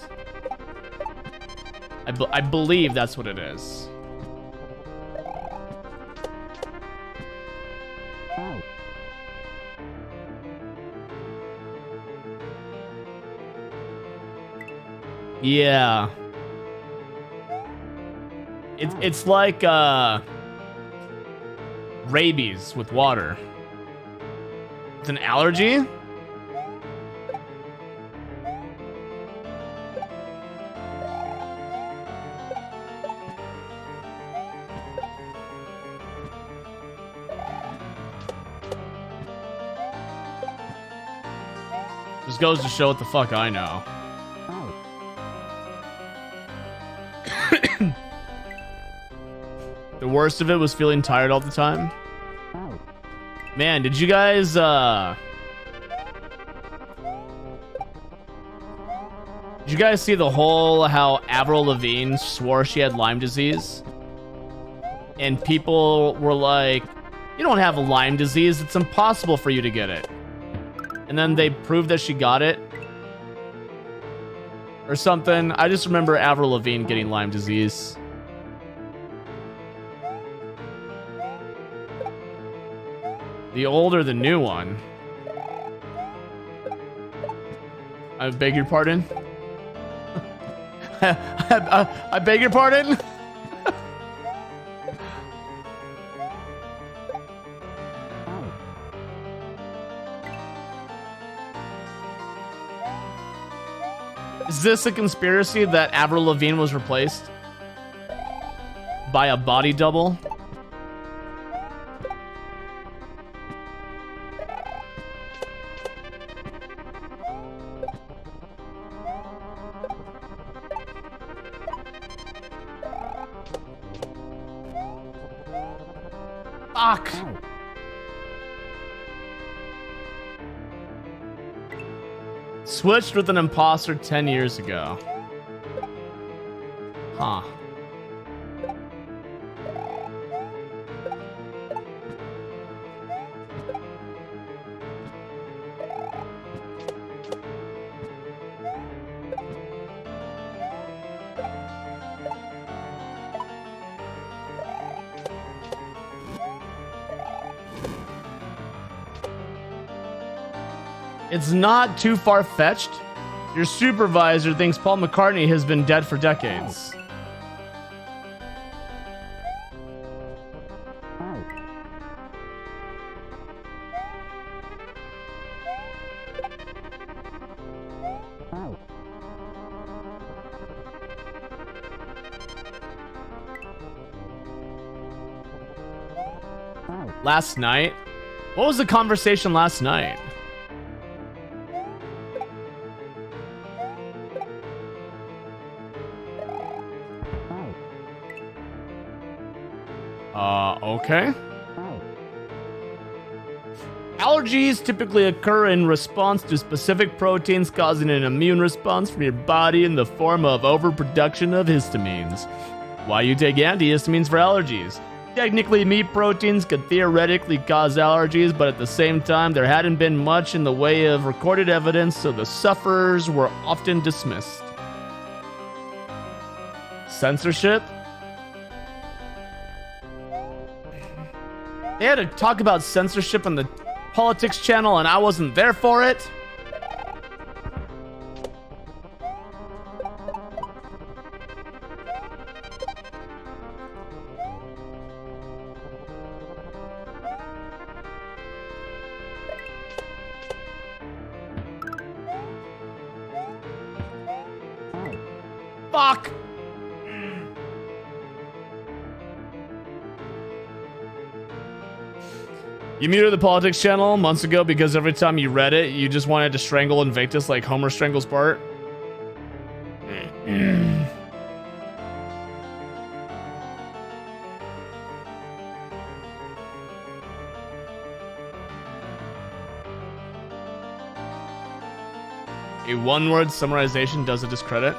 I believe that's what it is. Yeah. It's like rabies with water. It's an allergy? Just goes to show what the fuck I know. The worst of it was feeling tired all the time. Man, did you guys see the whole how Avril Lavigne swore she had Lyme disease? And people were like, you don't have Lyme disease, it's impossible for you to get it. And then they proved that she got it. Or something. I just remember Avril Lavigne getting Lyme disease. The old or the new one? I beg your pardon? I beg your pardon? Is this a conspiracy that Avril Lavigne was replaced by a body double? Fuck! Switched with an imposter 10 years ago. Huh. It's not too far-fetched. Your supervisor thinks Paul McCartney has been dead for decades. Last night? What was the conversation last night? Okay. Allergies typically occur in response to specific proteins, causing an immune response from your body in the form of overproduction of histamines. Why you take antihistamines for allergies? Technically, meat proteins could theoretically cause allergies, but at the same time, there hadn't been much in the way of recorded evidence, so the sufferers were often dismissed. Censorship? They had to talk about censorship on the politics channel and I wasn't there for it. Fuck! You muted the politics channel months ago because every time you read it, you just wanted to strangle Invictus like Homer strangles Bart. A one-word summarization does a discredit.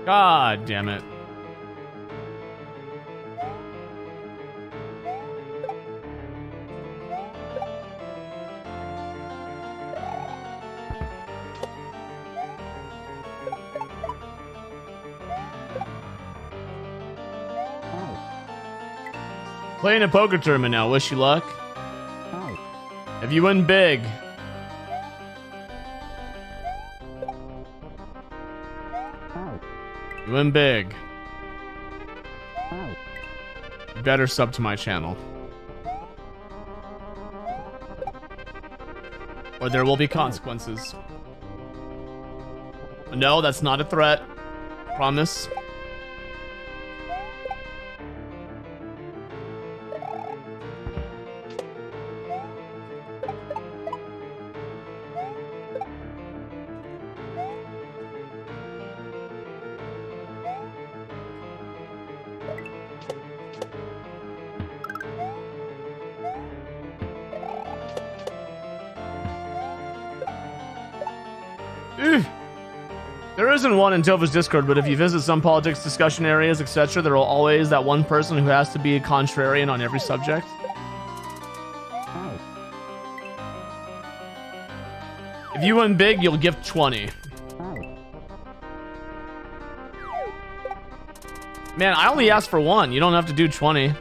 God damn it. Playing a poker tournament now. Wish you luck. If you win big, You win big. You better sub to my channel. Or there will be consequences. No, that's not a threat. Promise. There isn't one in Tova's Discord, but if you visit some politics discussion areas, etc., there will always that one person who has to be a contrarian on every subject. If you win big, you'll gift 20. Man, I only asked for one. You don't have to do 20.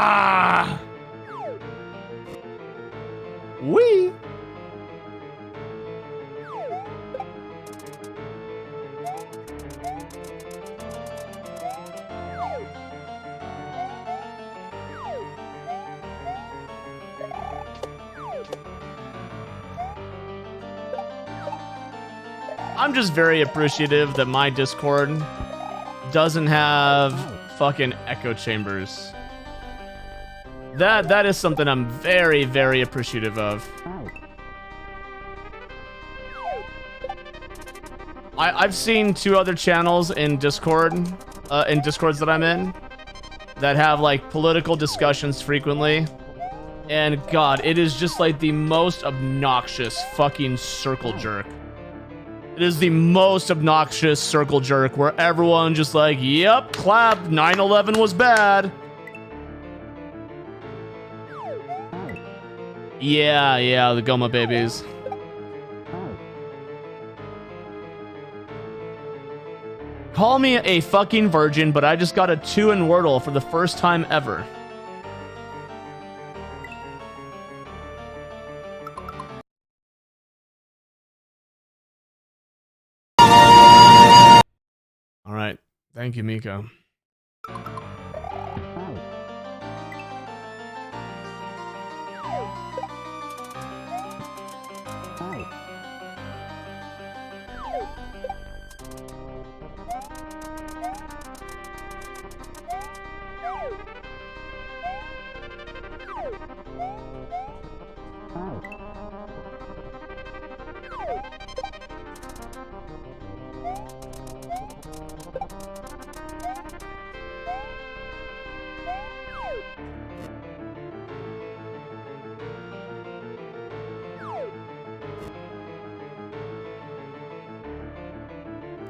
Ah! Wee! I'm just very appreciative that my Discord doesn't have fucking echo chambers. That is something I'm very, very appreciative of. I've seen 2 other channels in Discord, in Discords that I'm in, that have like political discussions frequently. And God, it is just like the most obnoxious fucking circle jerk. It is the most obnoxious circle jerk where everyone just like, yep, clap, 9/11 was bad. Yeah, the Goma babies. Call me a fucking virgin, but I just got a 2 in Wordle for the first time ever. All right. Thank you, Miko.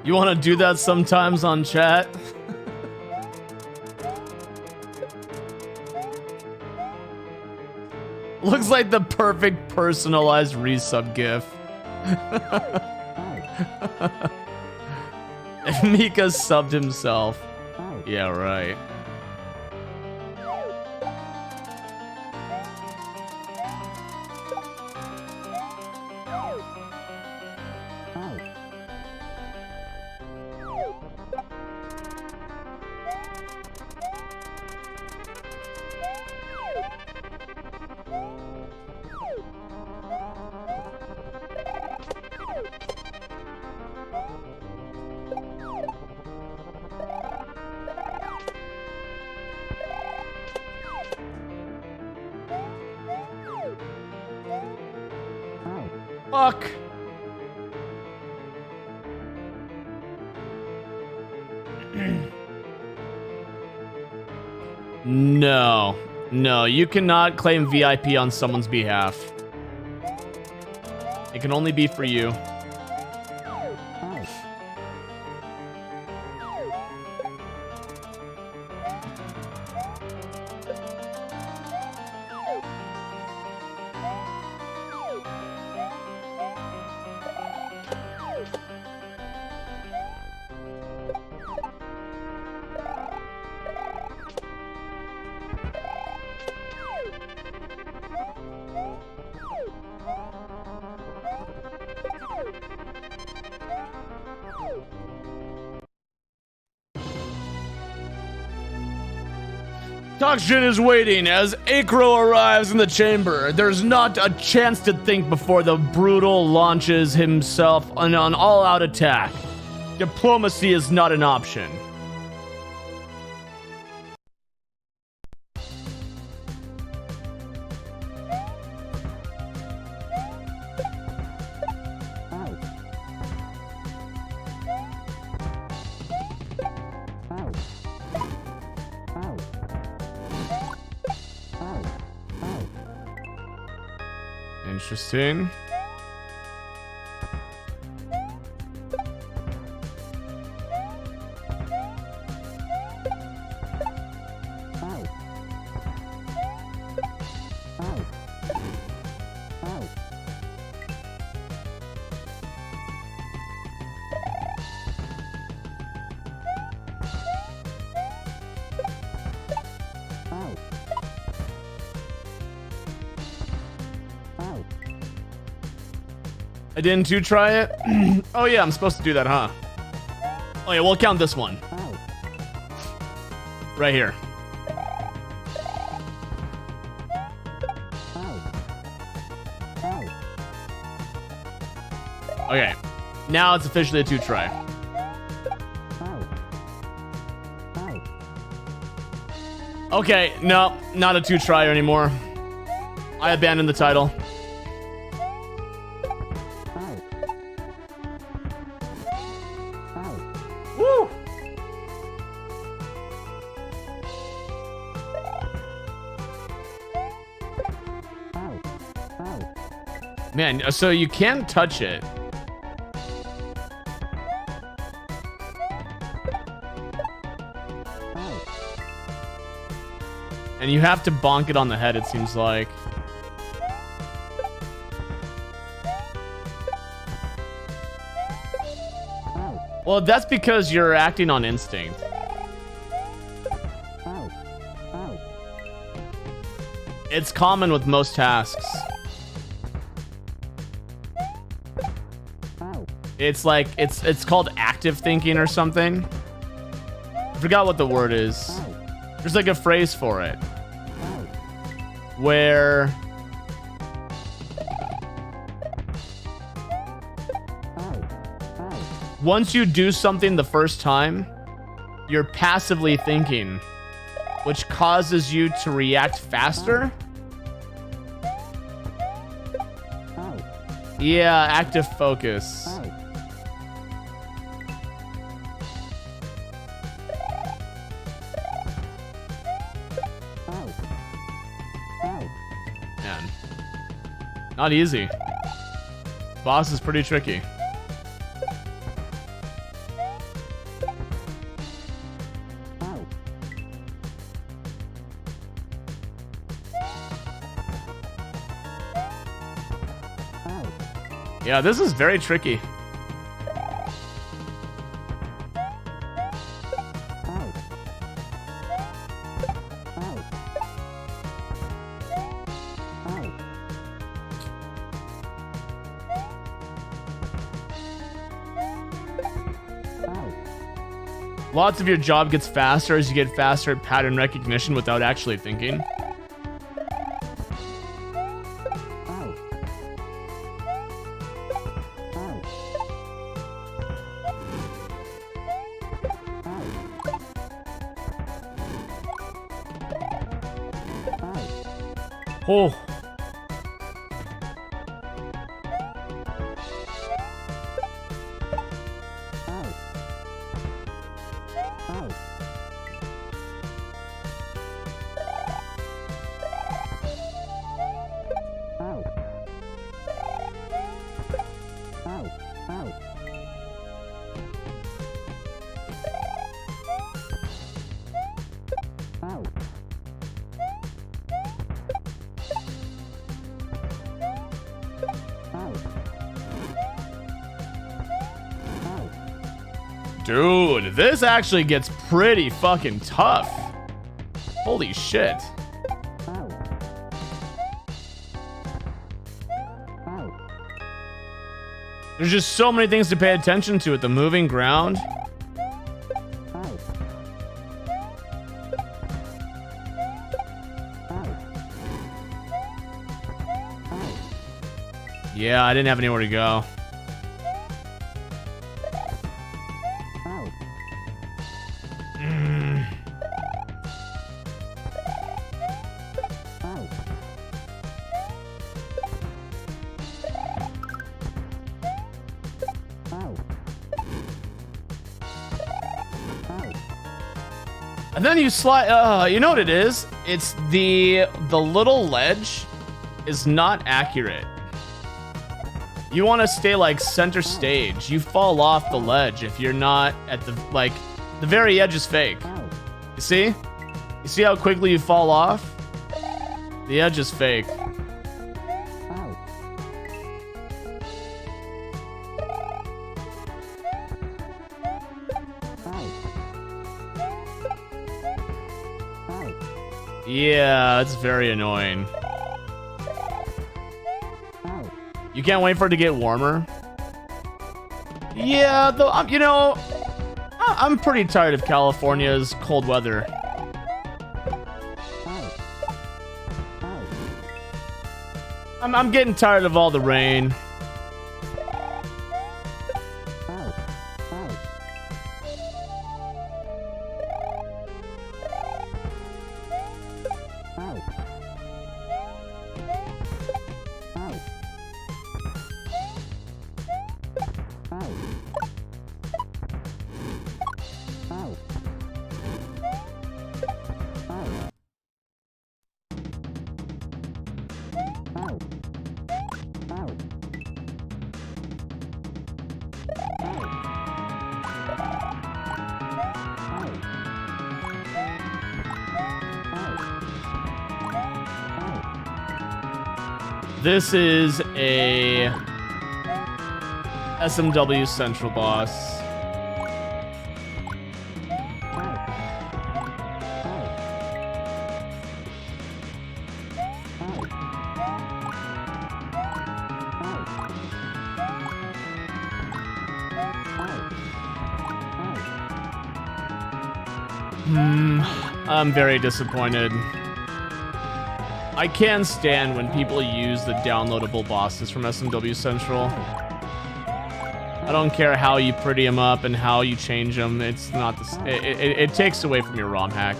You want to do that sometimes on chat? Looks like the perfect personalized resub gif. Mika subbed himself. Yeah, right. Fuck. No, you cannot claim VIP on someone's behalf. It can only be for you. Toxin is waiting as Eikro arrives in the chamber. There's not a chance to think before the brutal launches himself on an all-out attack. Diplomacy is not an option. Interesting. I didn't try it. Oh yeah, I'm supposed to do that, huh? Oh yeah, we'll count this one. Right here. Okay, now it's officially a 2-try. Okay, no, not a 2-try anymore. I abandoned the title. Woo! Man, so you can't touch it. And you have to bonk it on the head, it seems like. Well, that's because you're acting on instinct. It's common with most tasks. It's like, it's called active thinking or something. I forgot what the word is. There's like a phrase for it. Where... once you do something the first time, you're passively thinking, which causes you to react faster. Yeah, active focus. Man, not easy. Boss is pretty tricky. Yeah, this is very tricky. Lots of your job gets faster as you get faster at pattern recognition without actually thinking. Oh. Dude, this actually gets pretty fucking tough. Holy shit. There's just so many things to pay attention to at the moving ground. Yeah, I didn't have anywhere to go. And then you slide. You know what it is? It's the little ledge is not accurate. You want to stay like center stage. You fall off the ledge if you're not at the the very edge is fake. You see? You see how quickly you fall off? The edge is fake. Yeah, it's very annoying. You can't wait for it to get warmer. Yeah, though, you know, I'm pretty tired of California's cold weather. I'm getting tired of all the rain. This is a SMW Central boss. I'm very disappointed. I can't stand when people use the downloadable bosses from SMW Central. I don't care how you pretty them up and how you change them. It's not the it takes away from your ROM hack.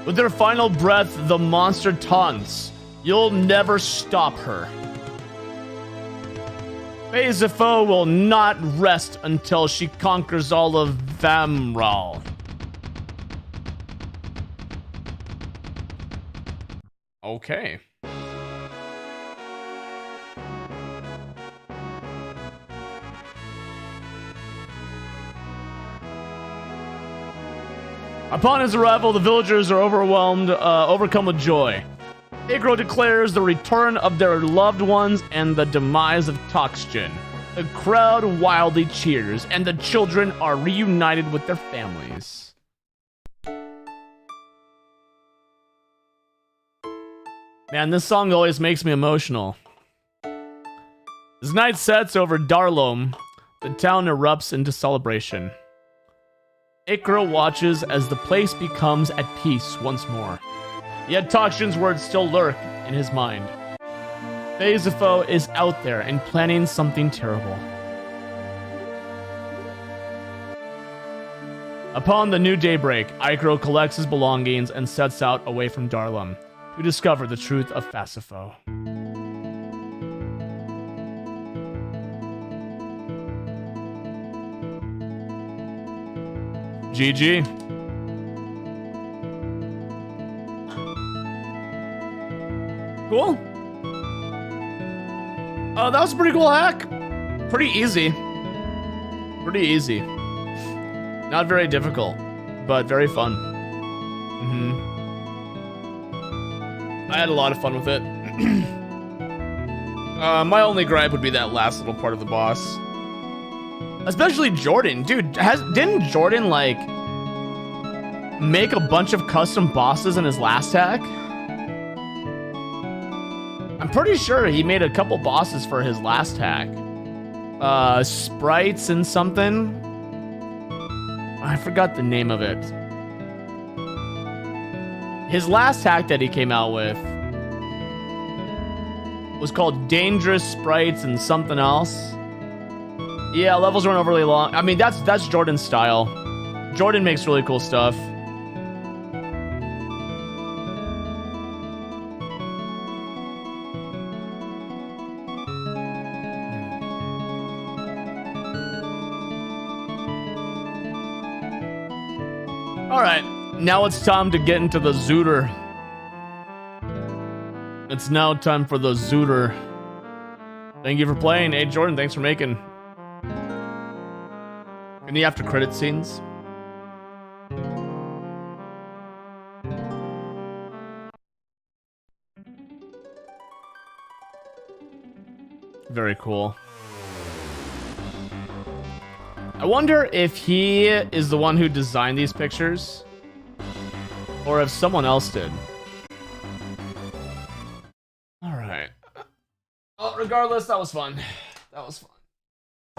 With their final breath, the monster taunts. You'll never stop her. Bezifo will not rest until she conquers all of Vamral. Okay. Upon his arrival, the villagers are overcome with joy. Eikro declares the return of their loved ones and the demise of Toxgen. The crowd wildly cheers, and the children are reunited with their families. Man, this song always makes me emotional. As night sets over Darloum, the town erupts into celebration. Eikro watches as the place becomes at peace once more. Yet Toxgen's words still lurk in his mind. Bezifo is out there and planning something terrible. Upon the new daybreak, Eikro collects his belongings and sets out away from Darloum to discover the truth of Bezifo. GG. Cool. That was a pretty cool hack. Pretty easy. Pretty easy. Not very difficult, but very fun. I had a lot of fun with it. My only gripe would be that last little part of the boss. Especially Jordan. Dude, didn't Jordan, like, make a bunch of custom bosses in his last hack? I'm pretty sure he made a couple bosses for his last hack. Sprites and something. I forgot the name of it. His last hack that he came out with was called Dangerous Sprites and something else. Yeah, levels weren't overly long. I mean, that's Jordan's style. Jordan makes really cool stuff. All right, now it's time to get into the zooter. It's now time for the zooter. Thank you for playing. Hey, Jordan, thanks for making. Any after credit scenes? Very cool. I wonder if he is the one who designed these pictures, or if someone else did. All right. Well, regardless, that was fun. That was fun.